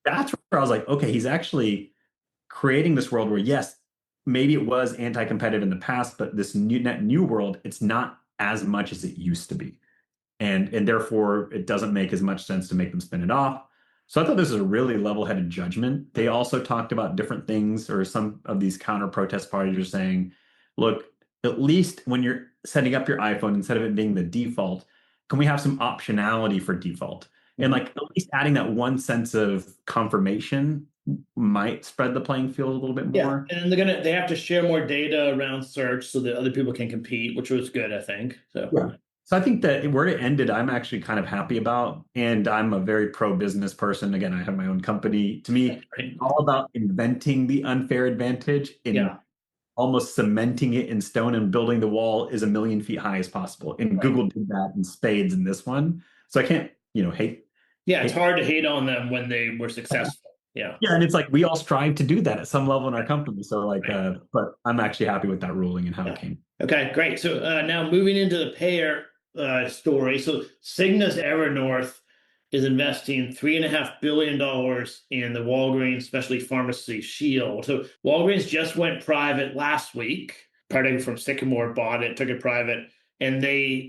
Speaker 3: that's where I was like, okay, he's actually creating this world where, yes, maybe it was anti-competitive in the past, but this new world, it's not as much as it used to be. And therefore, it doesn't make as much sense to make them spin it off. So I thought this was a really level-headed judgment. They also talked about different things, or some of these counter-protest parties are saying, look, at least when you're setting up your iPhone, instead of it being the default, can we have some optionality for default? And like at least adding that one sense of confirmation might spread the playing field a little bit more.
Speaker 2: Yeah, and they have to share more data around search so that other people can compete, which was good, I think. So
Speaker 3: yeah. So I think that where it ended, I'm actually kind of happy about, and I'm a very pro-business person. Again, I have my own company. To me, it's all about inventing the unfair advantage and almost cementing it in stone and building the wall as 1,000,000 feet high as possible. And Google did that in spades in this one. So I can't, hate.
Speaker 2: Yeah, it's hard to hate on them when they were successful. Yeah.
Speaker 3: Yeah, and it's like we all strive to do that at some level in our company. So but I'm actually happy with that ruling and how it came.
Speaker 2: Okay, great. So now moving into the payer story. So Cigna's Evernorth is investing $3.5 billion in the Walgreens specialty pharmacy Shield. So Walgreens just went private last week. Parting from Sycamore bought it, took it private, and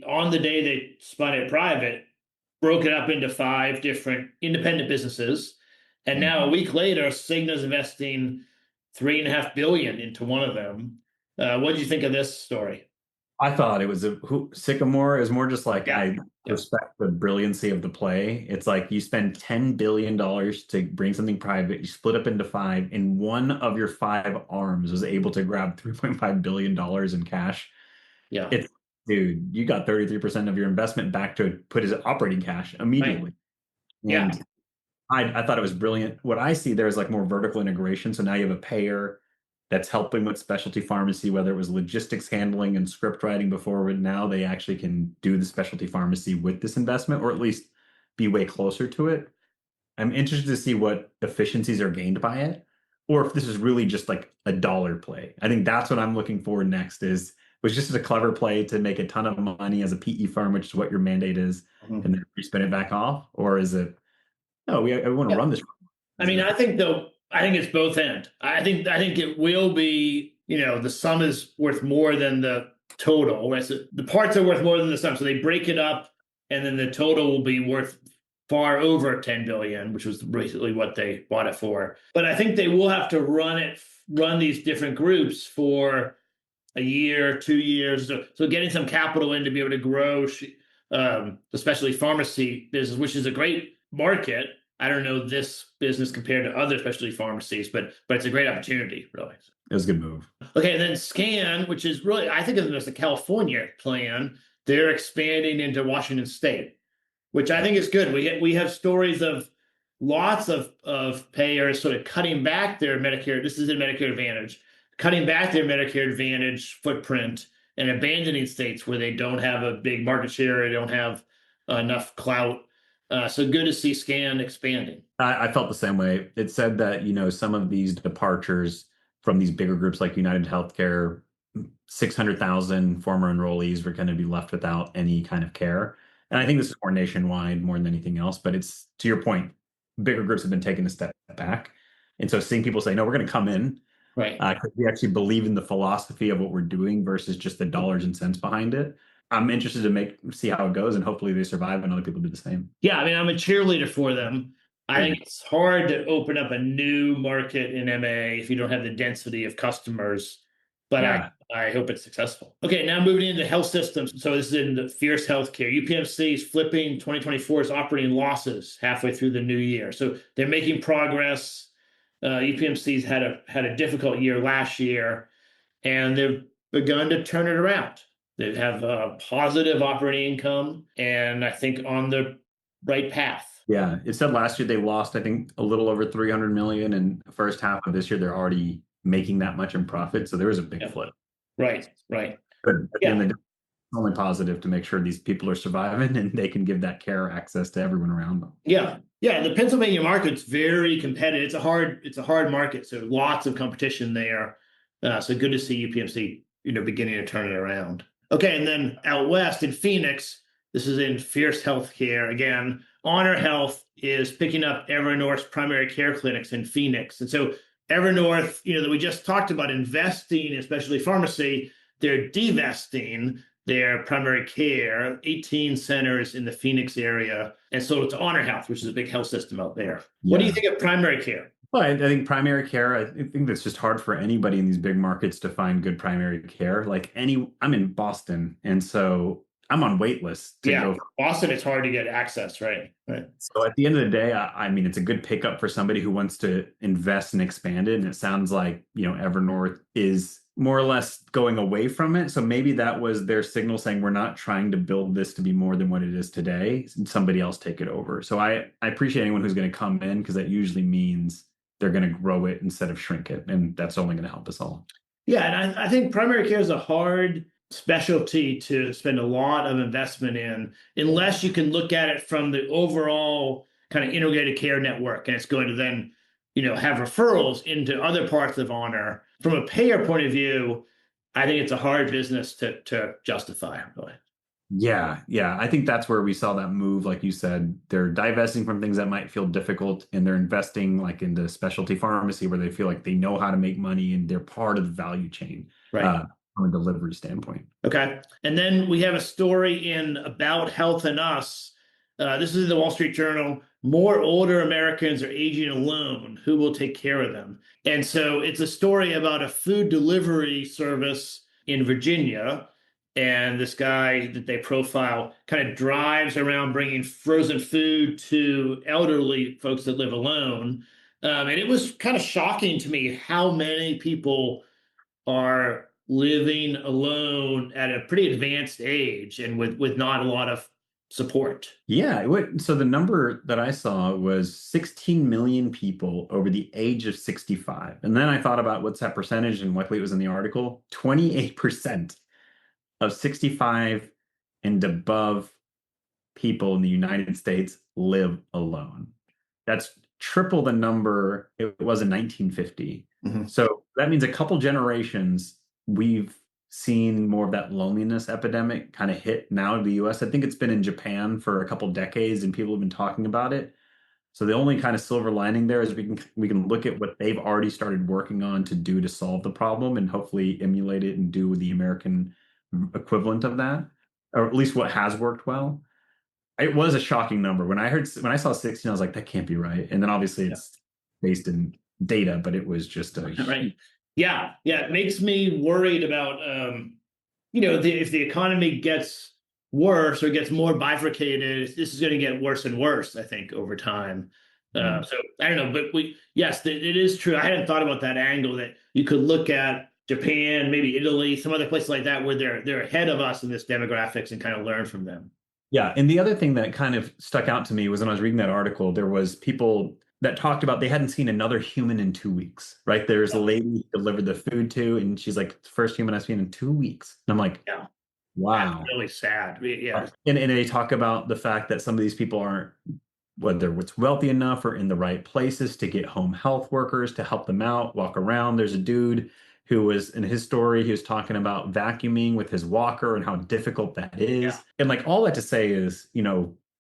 Speaker 2: on the day they spun it private, broke it up into 5 different independent businesses. And now a week later, Cigna's investing $3.5 billion into one of them. What did you think of this story?
Speaker 3: I thought it was Sycamore is more just like I respect the brilliancy of the play. It's like you spend $10 billion to bring something private, you split up into 5, and one of your 5 arms was able to grab $3.5 billion in cash.
Speaker 2: Yeah.
Speaker 3: Dude, you got 33% of your investment back to put as operating cash immediately.
Speaker 2: Right.
Speaker 3: And I thought it was brilliant. What I see there is like more vertical integration. So now you have a payer that's helping with specialty pharmacy, whether it was logistics handling and script writing before, but now they actually can do the specialty pharmacy with this investment, or at least be way closer to it. I'm interested to see what efficiencies are gained by it, or if this is really just like a dollar play. I think that's what I'm looking for next is, was just a clever play to make a ton of money as a PE firm, which is what your mandate is, and then you spin it back off? Or is it, no, I want to run this?
Speaker 2: I mean, I think it's both end. I think it will be, the sum is worth more than the total. Right? So the parts are worth more than the sum. So they break it up, and then the total will be worth far over 10 billion, which was basically what they bought it for. But I think they will have to run these different groups for a year, 2 years. So getting some capital in to be able to grow, especially pharmacy business, which is a great market. I don't know this business compared to other specialty pharmacies, but it's a great opportunity, really.
Speaker 3: It was a good move.
Speaker 2: Okay, and then Scan, which is really, I think of them as a California plan. They're expanding into Washington State, which I think is good. We have stories of lots of payers sort of cutting back their Medicare. This is in Medicare Advantage, cutting back their Medicare Advantage footprint and abandoning states where they don't have a big market share, they don't have enough clout. So good to see Scan expanding.
Speaker 3: I felt the same way. It said that, some of these departures from these bigger groups like United Healthcare, 600,000 former enrollees were going to be left without any kind of care. And I think this is more nationwide more than anything else, but it's, to your point, bigger groups have been taking a step back. And so seeing people say, no, we're going to come in,
Speaker 2: right?
Speaker 3: Because we actually believe in the philosophy of what we're doing versus just the dollars and cents behind it. I'm interested to see how it goes, and hopefully they survive and other people do the same.
Speaker 2: Yeah, I mean, I'm a cheerleader for them. I think it's hard to open up a new market in MA if you don't have the density of customers, but I hope it's successful. Okay, now moving into health systems. So this is in the Fierce Healthcare. UPMC is flipping 2024's operating losses halfway through the new year. So they're making progress. UPMC's had a difficult year last year, and they've begun to turn it around. They have a positive operating income, and I think on the right path.
Speaker 3: Yeah, it said last year they lost, I think, a little over 300 million, and the first half of this year they're already making that much in profit. So there was a big flip.
Speaker 2: Right.
Speaker 3: But at the end of the day, it's only positive to make sure these people are surviving and they can give that care access to everyone around them.
Speaker 2: Yeah. The Pennsylvania market's very competitive. It's a hard market, so lots of competition there. So good to see UPMC, beginning to turn it around. Okay, and then out west in Phoenix, this is in Fierce Healthcare again. HonorHealth is picking up Evernorth's primary care clinics in Phoenix. And so Evernorth, that we just talked about investing in specialty pharmacy, they're divesting their primary care, 18 centers in the Phoenix area, and sold it to HonorHealth, which is a big health system out there. Yeah. What do you think of primary care?
Speaker 3: Well, I think primary care, I think that's just hard for anybody in these big markets to find good primary care. I'm in Boston, and so I'm on wait lists.
Speaker 2: Boston, it's hard to get access, right?
Speaker 3: So at the end of the day, I mean, it's a good pickup for somebody who wants to invest and expand it. And it sounds like, Evernorth is more or less going away from it. So maybe that was their signal saying, we're not trying to build this to be more than what it is today. Somebody else take it over. So I appreciate anyone who's going to come in, because that usually means they're going to grow it instead of shrink it. And that's only going to help us all.
Speaker 2: Yeah. And I think primary care is a hard specialty to spend a lot of investment in, unless you can look at it from the overall kind of integrated care network. And it's going to then, have referrals into other parts of Honor. From a payer point of view, I think it's a hard business to justify, really.
Speaker 3: Yeah. I think that's where we saw that move. Like you said, they're divesting from things that might feel difficult, and they're investing into specialty pharmacy where they feel like they know how to make money and they're part of the value chain.
Speaker 2: Right.
Speaker 3: From a delivery standpoint.
Speaker 2: Okay. And then we have a story in About Health and Us. This is in the Wall Street Journal. More older Americans are aging alone. Who will take care of them? And so it's a story about a food delivery service in Virginia. And this guy that they profile kind of drives around bringing frozen food to elderly folks that live alone. And it was kind of shocking to me how many people are living alone at a pretty advanced age and with not a lot of support.
Speaker 3: Yeah. So the number that I saw was 16 million people over the age of 65. And then I thought about what's that percentage, and luckily it was in the article. 28% of 65 and above people in the United States live alone. That's triple the number it was in 1950. So that means a couple generations, we've seen more of that loneliness epidemic kind of hit now in the US. I think it's been in Japan for a couple decades and people have been talking about it. So the only kind of silver lining there is we can look at what they've already started working on to do to solve the problem and hopefully emulate it and do the American equivalent of that, or at least what has worked well. It was a shocking number. When I saw 16, I was like, that can't be right. And then obviously it's based in data, but it was just
Speaker 2: right. Yeah. It makes me worried about, if the economy gets worse or gets more bifurcated, this is going to get worse and worse, I think, over time. So I don't know, but it is true. I hadn't thought about that angle, that you could look at Japan, maybe Italy, some other places like that, where they're ahead of us in this demographics and kind of learn from them.
Speaker 3: Yeah. And the other thing that kind of stuck out to me was when I was reading that article, there was people that talked about they hadn't seen another human in 2 weeks, right? There's a lady who delivered the food to, and she's like, first human I've seen in 2 weeks. And I'm like, wow.
Speaker 2: That's really sad. Yeah.
Speaker 3: And they talk about the fact that some of these people aren't, whether it's wealthy enough or in the right places to get home health workers to help them out, walk around. There's a dude who was, in his story, he was talking about vacuuming with his walker and how difficult that is. Yeah. And like all that to say is,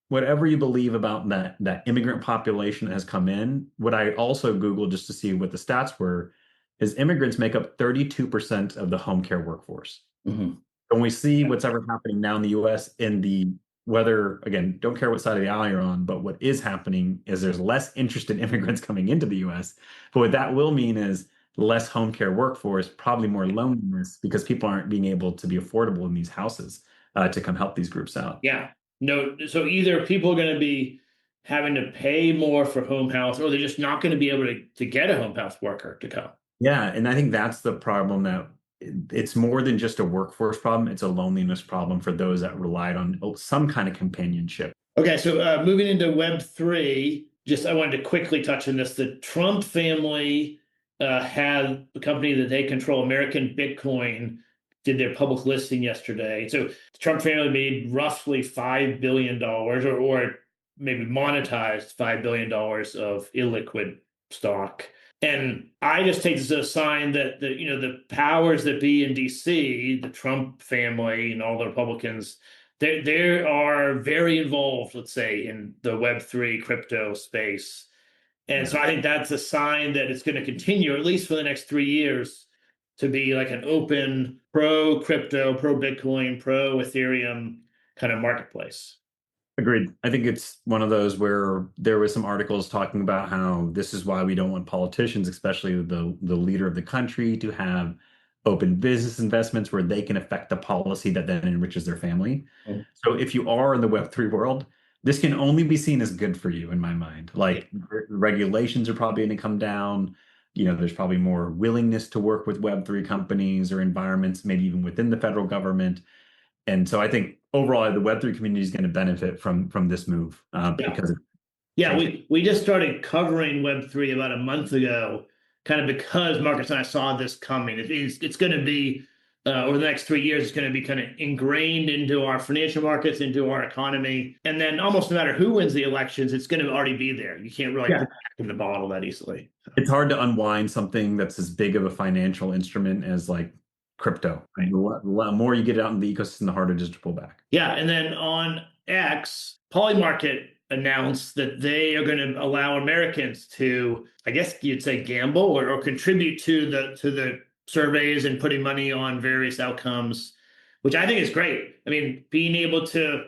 Speaker 3: whatever you believe about that immigrant population that has come in, what I also Googled just to see what the stats were, is immigrants make up 32% of the home care workforce. When we see what's ever happening now in the US, whether, again, don't care what side of the aisle you're on, but what is happening is there's less interested immigrants coming into the US. But what that will mean is less home care workforce, probably more loneliness, because people aren't being able to be affordable in these houses to come help these groups out.
Speaker 2: Yeah. No. So either people are going to be having to pay more for home health, or they're just not going to be able to get a home health worker to come.
Speaker 3: Yeah. And I think that's the problem, that it's more than just a workforce problem. It's a loneliness problem for those that relied on some kind of companionship.
Speaker 2: Okay. So moving into Web3, I wanted to quickly touch on this. The Trump family had a company that they control, American Bitcoin, did their public listing yesterday. So the Trump family made roughly $5 billion or maybe monetized $5 billion of illiquid stock. And I just take this as a sign that the powers that be in DC, the Trump family and all the Republicans, they are very involved, let's say, in the Web3 crypto space. And so I think that's a sign that it's going to continue, at least for the next 3 years, to be like an open pro-crypto, pro-Bitcoin, pro-Ethereum kind of marketplace.
Speaker 3: Agreed. I think it's one of those where there was some articles talking about how this is why we don't want politicians, especially the leader of the country, to have open business investments where they can affect the policy that then enriches their family. So if you are in the Web3 world, this can only be seen as good for you, in my mind. Like, regulations are probably going to come down. There's probably more willingness to work with Web3 companies or environments, maybe even within the federal government. And so I think overall, the Web3 community is going to benefit from this move because
Speaker 2: we just started covering Web3 about a month ago, kind of because Marcus and I saw this coming. It's going to be over the next 3 years, it's going to be kind of ingrained into our financial markets, into our economy. And then almost no matter who wins the elections, it's going to already be there. You can't really put it back in the bottle that easily.
Speaker 3: It's hard to unwind something that's as big of a financial instrument as like crypto. Right? The more you get out in the ecosystem, the harder it is to pull back.
Speaker 2: Yeah. And then on X, Polymarket announced that they are going to allow Americans to, I guess you'd say, gamble or contribute to the surveys and putting money on various outcomes, which I think is great. I mean, being able to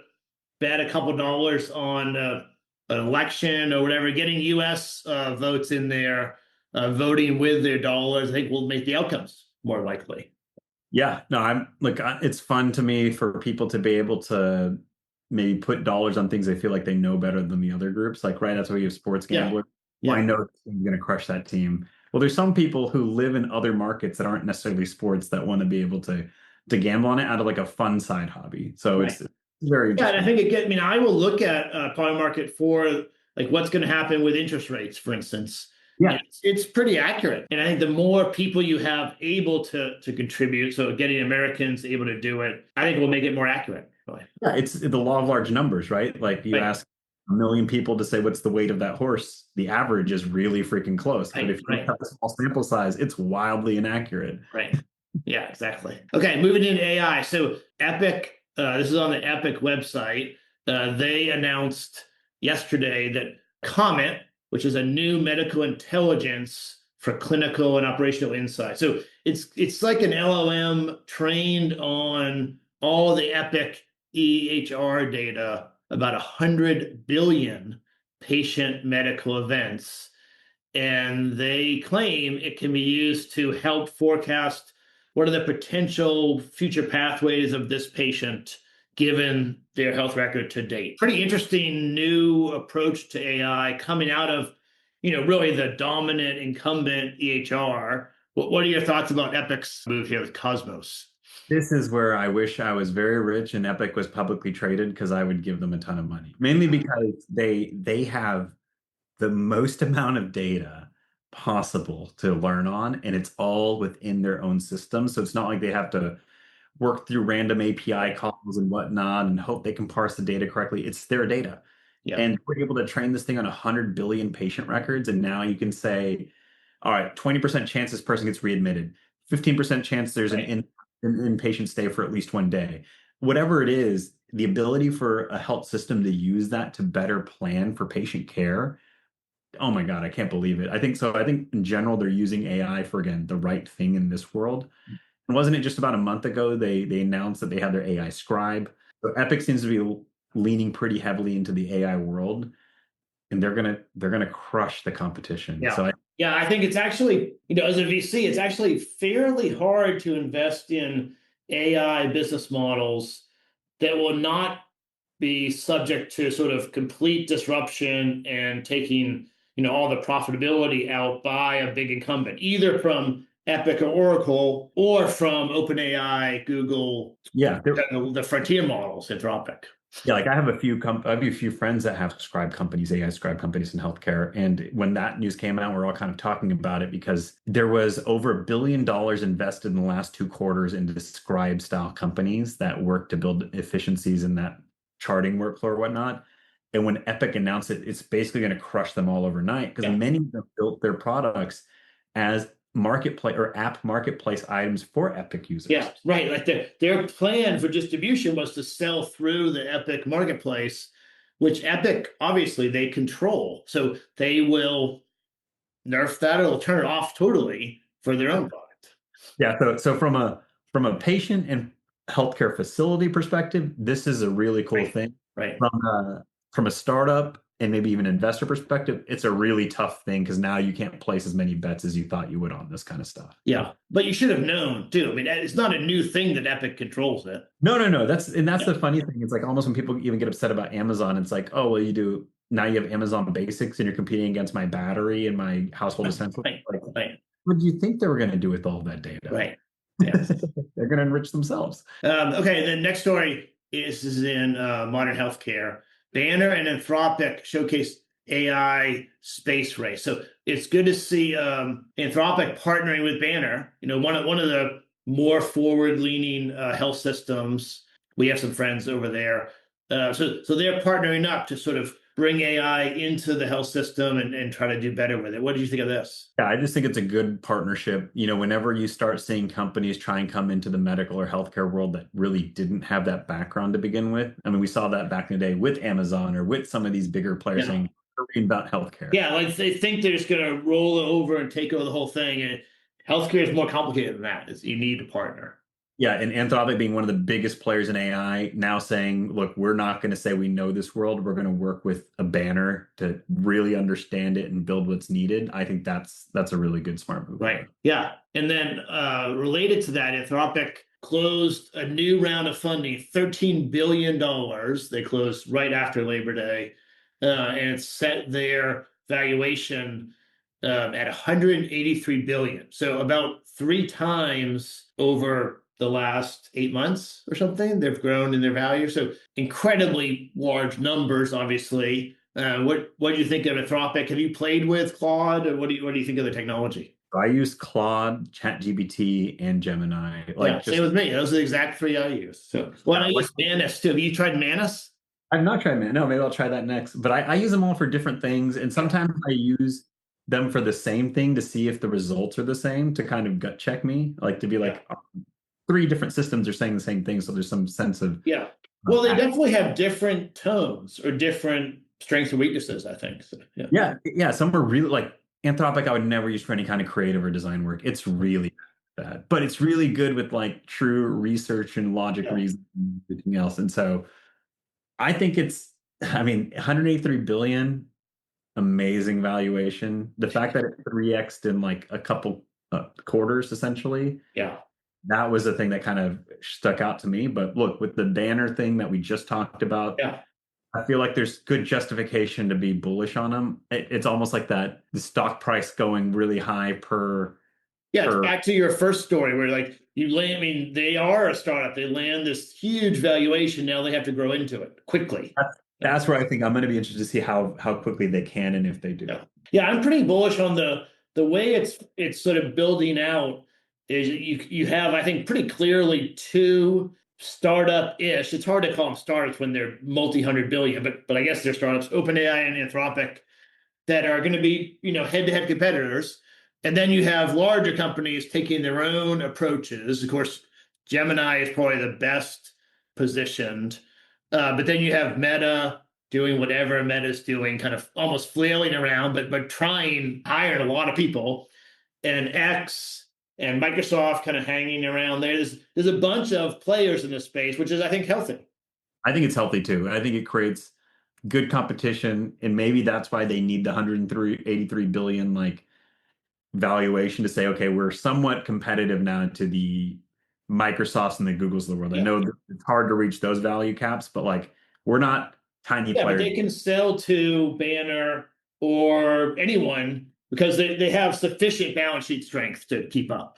Speaker 2: bet a couple dollars on an election or whatever, getting U.S. Votes in there, voting with their dollars, I think will make the outcomes more likely.
Speaker 3: Yeah, no, it's fun to me for people to be able to maybe put dollars on things they feel like they know better than the other groups. Like, right, that's why you have sports gamblers. Yeah. Well, I know I'm going to crush that team. Well, there's some people who live in other markets that aren't necessarily sports that want to be able to gamble on it out of like a fun side hobby. So It's very interesting.
Speaker 2: And I think again, I mean, I will look at Polymarket for like what's going to happen with interest rates, for instance.
Speaker 3: Yeah.
Speaker 2: It's pretty accurate. And I think the more people you have able to contribute, so getting Americans able to do it, I think will make it more accurate.
Speaker 3: Yeah, it's the law of large numbers, right? Like you ask a million people to say what's the weight of that horse, the average is really freaking close. But if you have a small sample size, it's wildly inaccurate.
Speaker 2: Right. Yeah, exactly. Okay, moving into AI. So Epic, this is on the Epic website. They announced yesterday that Comet, which is a new medical intelligence for clinical and operational insight. So it's like an LLM trained on all the Epic EHR data, about 100 billion patient medical events. And they claim it can be used to help forecast what are the potential future pathways of this patient given their health record to date. Pretty interesting new approach to AI coming out of, really the dominant incumbent EHR. What are your thoughts about Epic's move here with Cosmos?
Speaker 3: This is where I wish I was very rich and Epic was publicly traded, because I would give them a ton of money. Mainly because they have the most amount of data possible to learn on, and it's all within their own system. So it's not like they have to work through random API calls and whatnot and hope they can parse the data correctly. It's their data.
Speaker 2: Yeah.
Speaker 3: And we're able to train this thing on 100 billion patient records. And now you can say, all right, 20% chance this person gets readmitted, 15% chance there's an inpatient stay for at least one day. Whatever it is, the ability for a health system to use that to better plan for patient care. Oh my God, I can't believe it. I think in general, they're using AI for, again, the right thing in this world. And wasn't it just about a month ago they announced that they had their AI scribe? So Epic seems to be leaning pretty heavily into the AI world, and they're gonna crush the competition.
Speaker 2: Yeah.
Speaker 3: So
Speaker 2: I think it's actually, as a VC, it's actually fairly hard to invest in AI business models that will not be subject to sort of complete disruption and taking, all the profitability out by a big incumbent, either from Epic or Oracle or from OpenAI, Google, the frontier models, Anthropic.
Speaker 3: Yeah, like I have a few friends that have scribe companies, AI scribe companies in healthcare. And when that news came out, we're all kind of talking about it because there was over $1 billion invested in the last 2 quarters into scribe style companies that work to build efficiencies in that charting workflow or whatnot. And when Epic announced it, it's basically going to crush them all overnight, because many of them built their products as marketplace or app marketplace items for Epic users.
Speaker 2: Yeah, right. Like their plan for distribution was to sell through the Epic marketplace, which Epic obviously they control. So they will nerf that, or they'll turn it off totally for their own product.
Speaker 3: Yeah. So from a patient and healthcare facility perspective, this is a really cool thing.
Speaker 2: Right.
Speaker 3: From a startup and maybe even investor perspective, it's a really tough thing, because now you can't place as many bets as you thought you would on this kind of stuff.
Speaker 2: Yeah, but you should have known too. I mean, it's not a new thing that Epic controls it.
Speaker 3: No. That's the funny thing. It's like almost when people even get upset about Amazon, it's like, oh, well, you have Amazon Basics and you're competing against my battery and my household essentials.
Speaker 2: Right.
Speaker 3: What do you think they were going to do with all that data?
Speaker 2: Right. Yes.
Speaker 3: They're going to enrich themselves.
Speaker 2: Okay, the next story is in modern healthcare. Banner and Anthropic showcase AI space race. So it's good to see Anthropic partnering with Banner. One of the more forward-leaning health systems. We have some friends over there. So they're partnering up to sort of bring AI into the health system and try to do better with it. What did you think of this?
Speaker 3: Yeah, I just think it's a good partnership. Whenever you start seeing companies try and come into the medical or healthcare world that really didn't have that background to begin with. I mean, we saw that back in the day with Amazon or with some of these bigger players saying, we're reading about healthcare.
Speaker 2: Yeah, like they think they're just going to roll over and take over the whole thing. And healthcare is more complicated than that. You need a partner.
Speaker 3: Yeah, and Anthropic being one of the biggest players in AI now saying, look, we're not going to say we know this world. We're going to work with a Banner to really understand it and build what's needed. I think that's a really good, smart move.
Speaker 2: Right. Yeah. And then related to that, Anthropic closed a new round of funding, $13 billion. They closed right after Labor Day. And it set their valuation at $183 billion. So about 3 times over the last 8 months or something. They've grown in their value. So incredibly large numbers, obviously. What do you think of Anthropic? Have you played with Claude? Or what do you think of the technology?
Speaker 3: I use Claude, ChatGPT, and Gemini.
Speaker 2: Same with me. Those are the exact three I use. So I use Manus too. Have you tried Manus?
Speaker 3: I've not tried Manus. No, maybe I'll try that next. But I use them all for different things, and sometimes I use them for the same thing to see if the results are the same, to kind of gut check me, like to be like, three different systems are saying the same thing, so there's some sense of
Speaker 2: Well, they definitely have different tones or different strengths and weaknesses, I think. So,
Speaker 3: yeah. Some are really like Anthropic. I would never use for any kind of creative or design work. It's really bad, but it's really good with like true research and logic reason and everything else. And so I think I mean, 183 billion, amazing valuation. The fact that it 3x'd in like a couple quarters, essentially.
Speaker 2: Yeah.
Speaker 3: That was the thing that kind of stuck out to me. But look, with the banner thing that we just talked about, I feel like there's good justification to be bullish on them. It's almost like the stock price going really high per.
Speaker 2: Yeah, it's back to your first story where like they are a startup. They land this huge valuation. Now they have to grow into it quickly.
Speaker 3: That's where I think I'm going to be interested to see how quickly they can and if they do.
Speaker 2: Yeah, I'm pretty bullish on the way it's sort of building out. Is you have, I think, pretty clearly two startup-ish. It's hard to call them startups when they're multi-hundred billion, but I guess they're startups, OpenAI and Anthropic, that are going to be, head-to-head competitors. And then you have larger companies taking their own approaches. Of course, Gemini is probably the best positioned. But then you have Meta doing whatever Meta's doing, kind of almost flailing around, but trying, hiring a lot of people. And X and Microsoft kind of hanging around there. There's a bunch of players in this space, which is, I think, healthy.
Speaker 3: I think it's healthy too. I think it creates good competition, and maybe that's why they need the 183 billion like valuation to say, okay, we're somewhat competitive now to the Microsofts and the Googles of the world. I know it's hard to reach those value caps, but like we're not tiny players.
Speaker 2: But they can sell to Banner or anyone because they have sufficient balance sheet strength to keep up.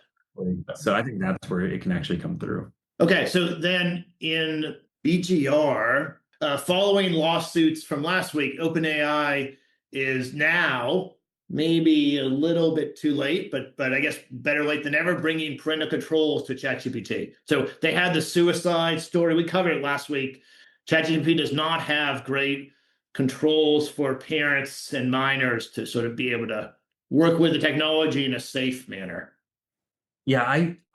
Speaker 3: So I think that's where it can actually come through.
Speaker 2: Okay, so then in BGR, following lawsuits from last week, OpenAI is now maybe a little bit too late, but I guess better late than never, bringing parental controls to ChatGPT. So they had the suicide story. We covered it last week. ChatGPT does not have great controls for parents and minors to sort of be able to work with the technology in a safe manner.
Speaker 3: Yeah,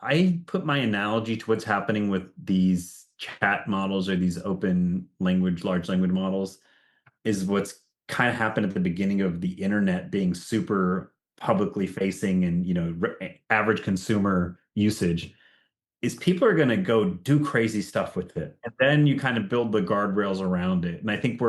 Speaker 3: I put my analogy to what's happening with these chat models or these open language, large language models is what's kind of happened at the beginning of the internet being super publicly facing and, average consumer usage is people are going to go do crazy stuff with it. And then you kind of build the guardrails around it. And I think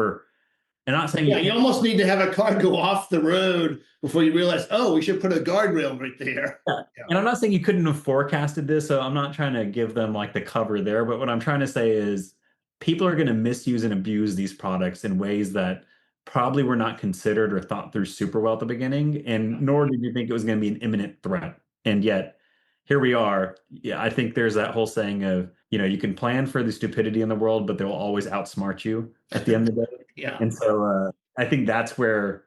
Speaker 3: and I'm not saying
Speaker 2: you almost need to have a car go off the road before you realize, we should put a guardrail right there.
Speaker 3: Yeah. And I'm not saying you couldn't have forecasted this, so I'm not trying to give them like the cover there. But what I'm trying to say is people are going to misuse and abuse these products in ways that probably were not considered or thought through super well at the beginning, and nor did you think it was going to be an imminent threat. And yet here we are. Yeah, I think there's that whole saying of, you can plan for the stupidity in the world, but they'll always outsmart you at the end of the day.
Speaker 2: Yeah.
Speaker 3: And so I think that's where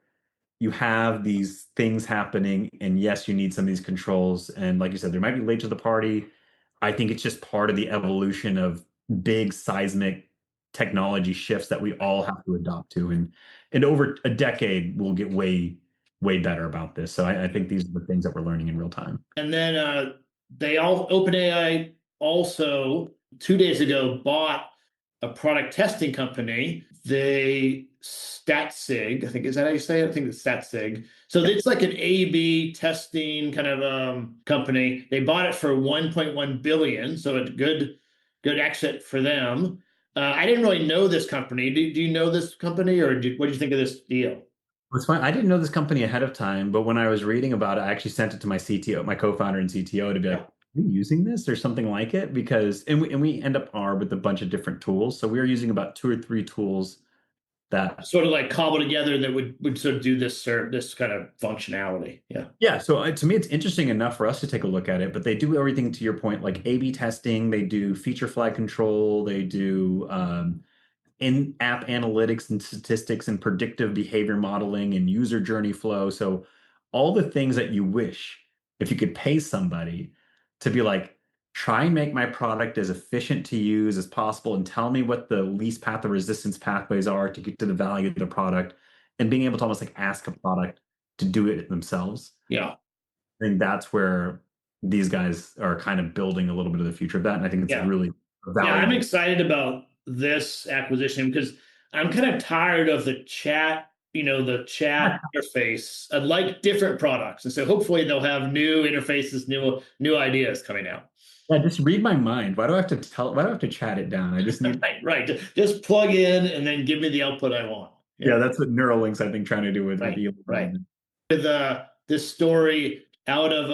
Speaker 3: you have these things happening. And yes, you need some of these controls. And like you said, there might be late to the party. I think it's just part of the evolution of big seismic technology shifts that we all have to adopt to. And over a decade, we'll get way, way better about this. So I think these are the things that we're learning in real time.
Speaker 2: And then OpenAI also 2 days ago bought a product testing company. StatSig, I think, is that how you say it? I think it's StatSig. So it's like an A/B testing kind of company. They bought it for 1.1 billion, so a good exit for them. I didn't really know this company. Do you know this company, or what do you think of this deal?
Speaker 3: It's fine. I didn't know this company ahead of time, but when I was reading about it, I actually sent it to my CTO, my co-founder and CTO, to be like, are we using this or something like it? Because we end up with a bunch of different tools. So we were using about 2 or 3 tools that.
Speaker 2: Sort of like cobble together that would sort of do this kind of functionality. Yeah.
Speaker 3: Yeah. So to me, it's interesting enough for us to take a look at it, but they do everything to your point, like A/B testing, they do feature flag control, they do in-app analytics and statistics and predictive behavior modeling and user journey flow. So all the things that you wish if you could pay somebody to be like, try and make my product as efficient to use as possible and tell me what the least path of resistance pathways are to get to the value of the product, and being able to almost like ask a product to do it themselves.
Speaker 2: Yeah.
Speaker 3: I think that's where these guys are kind of building a little bit of the future of that. And I think it's really valuable.
Speaker 2: Yeah, I'm excited about this acquisition because I'm kind of tired of the chat, the chat interface. I'd like different products. And so hopefully they'll have new interfaces, new ideas coming out.
Speaker 3: Yeah, just read my mind. Why do I have to chat it down? I just need
Speaker 2: right. Just plug in and then give me the output I want.
Speaker 3: Yeah, that's what Neuralink's, I think, trying to do with
Speaker 2: Elon. Right. With this story out of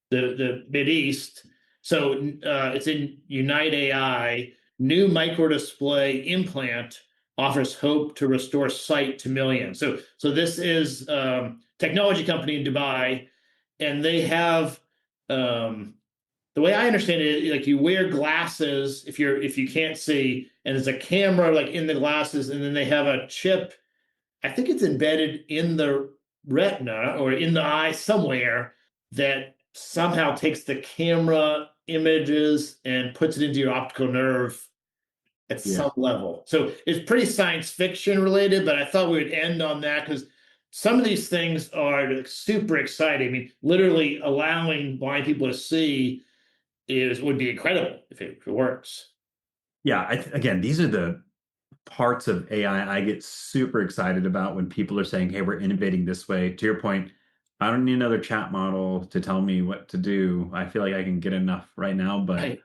Speaker 2: the Mideast. So it's in Unite AI. New microdisplay implant offers hope to restore sight to millions. So this is technology company in Dubai, and they have the way I understand it, like you wear glasses if you can't see, and there's a camera like in the glasses, and then they have a chip. I think it's embedded in the retina or in the eye somewhere that somehow takes the camera images and puts it into your optical nerve at some level. So it's pretty science fiction related, but I thought we would end on that because some of these things are super exciting. I mean, literally allowing blind people to see would be incredible if it works.
Speaker 3: Yeah, again, these are the parts of AI I get super excited about when people are saying, hey, we're innovating this way. To your point, I don't need another chat model to tell me what to do. I feel like I can get enough right now, but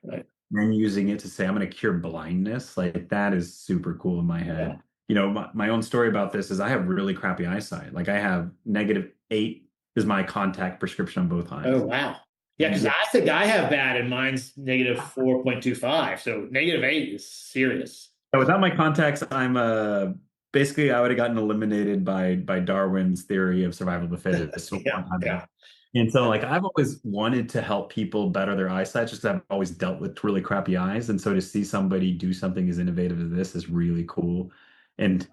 Speaker 3: then using it to say, I'm going to cure blindness, like that is super cool in my head. My own story about this is I have really crappy eyesight. Like I have -8 is my contact prescription on both eyes.
Speaker 2: Oh, wow. Yeah, because I think I have bad and mine's -4.25. So -8 is serious.
Speaker 3: Without my contacts, I'm basically I would have gotten eliminated by Darwin's theory of survival of the fittest. And so like I've always wanted to help people better their eyesight just because I've always dealt with really crappy eyes. And so to see somebody do something as innovative as this is really cool. And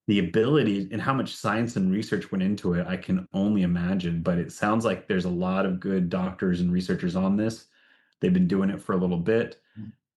Speaker 3: the ability and how much science and research went into it, I can only imagine. But it sounds like there's a lot of good doctors and researchers on this. They've been doing it for a little bit.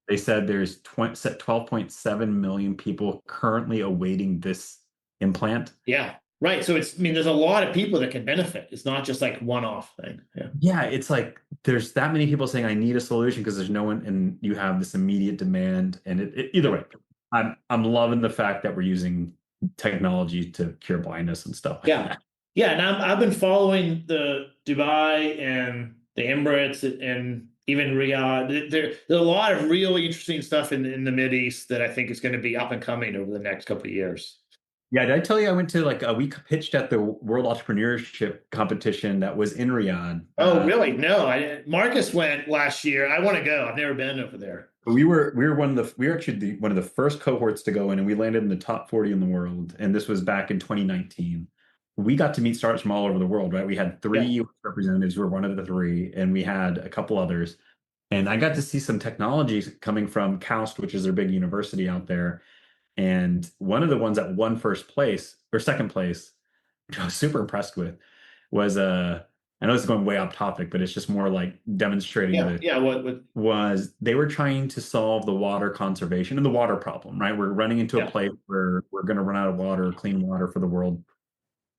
Speaker 3: They said there's 12.7 million people currently awaiting this implant.
Speaker 2: Yeah, right. So there's a lot of people that can benefit. It's not just like one-off thing.
Speaker 3: Yeah, it's like there's that many people saying I need a solution because there's no one, and you have this immediate demand. And either way, I'm loving the fact that we're using technology to cure blindness and stuff.
Speaker 2: Yeah, and I've been following the Dubai and the Emirates and even Riyadh. There's a lot of really interesting stuff in the Mideast that I think is going to be up and coming over the next couple of years. Yeah,
Speaker 3: did I tell you I went to we pitched at the World Entrepreneurship Competition that was in Riyadh?
Speaker 2: Oh, really? No, Marcus went last year. I want to go. I've never been over there.
Speaker 3: We were one of the first cohorts to go in, and we landed in the top 40 in the world. And this was back in 2019. We got to meet startups from all over the world, right? We had 3 US representatives who were one of the 3, and we had a couple others. And I got to see some technologies coming from KAUST, which is their big university out there. And one of the ones that won second place, which I was super impressed with, was I know this is going way off topic, but it's just more like demonstrating was they were trying to solve the water conservation and the water problem, right? We're running into a place where we're going to run out of water, clean water for the world.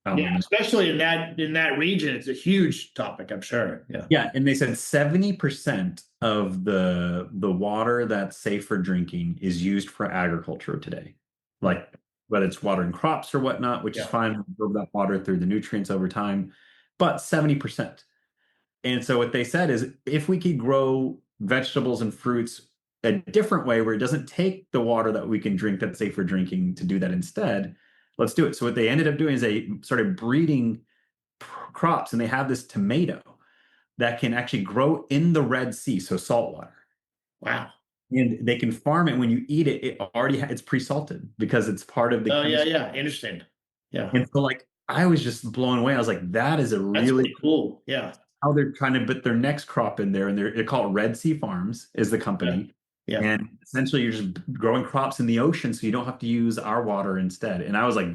Speaker 2: Especially in that region, it's a huge topic, I'm sure.
Speaker 3: Yeah, and they said 70% of the water that's safe for drinking is used for agriculture today, like whether it's watering crops or whatnot, which is fine. Build that water through the nutrients over time, but 70%. And so what they said is, if we could grow vegetables and fruits a different way, where it doesn't take the water that we can drink that's safe for drinking to do that instead, let's do it. So what they ended up doing is they started breeding crops, and they have this tomato that can actually grow in the Red Sea, so salt water.
Speaker 2: Wow.
Speaker 3: And they can farm it. When you eat it, it's pre-salted because it's part of the
Speaker 2: Oh,
Speaker 3: chemistry.
Speaker 2: yeah. Interesting. Yeah.
Speaker 3: And so like I was just blown away. I was like, that is a
Speaker 2: That's
Speaker 3: really
Speaker 2: pretty cool. Yeah.
Speaker 3: how they're trying to put their next crop in there, and they're called Red Sea Farms is the company.
Speaker 2: Yeah.
Speaker 3: And essentially you're just growing crops in the ocean so you don't have to use our water instead. And I was like,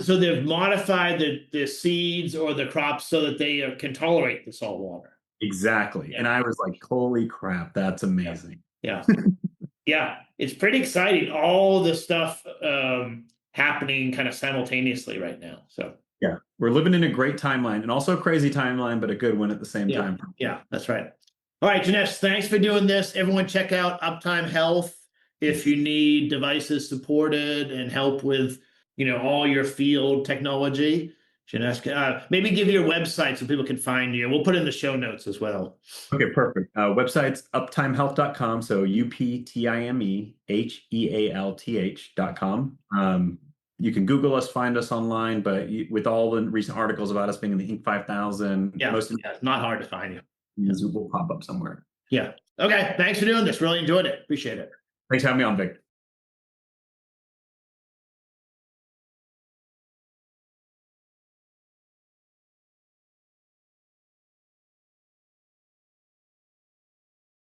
Speaker 2: So they've modified the seeds or the crops so that they can tolerate the salt water.
Speaker 3: Exactly.
Speaker 2: Yeah.
Speaker 3: And I was like, holy crap, that's amazing.
Speaker 2: Yeah. Yeah. It's pretty exciting. All the stuff happening kind of simultaneously right now. So
Speaker 3: yeah, we're living in a great timeline, and also a crazy timeline, but a good one at the same time.
Speaker 2: Yeah, that's right. All right, Jinesh, thanks for doing this. Everyone check out Uptime Health if you need devices supported and help with, all your field technology. Jinesh, maybe give your website so people can find you. We'll put it in the show notes as well.
Speaker 3: Okay, perfect. Website's uptimehealth.com. So UPTIMEHEALTH.com. You can Google us, find us online, but with all the recent articles about us being in the Inc. 5000,
Speaker 2: it's not hard to find you.
Speaker 3: Will pop up somewhere.
Speaker 2: Yeah. Okay. Thanks for doing this. Really enjoyed it. Appreciate it.
Speaker 3: Thanks for having me on, Vic.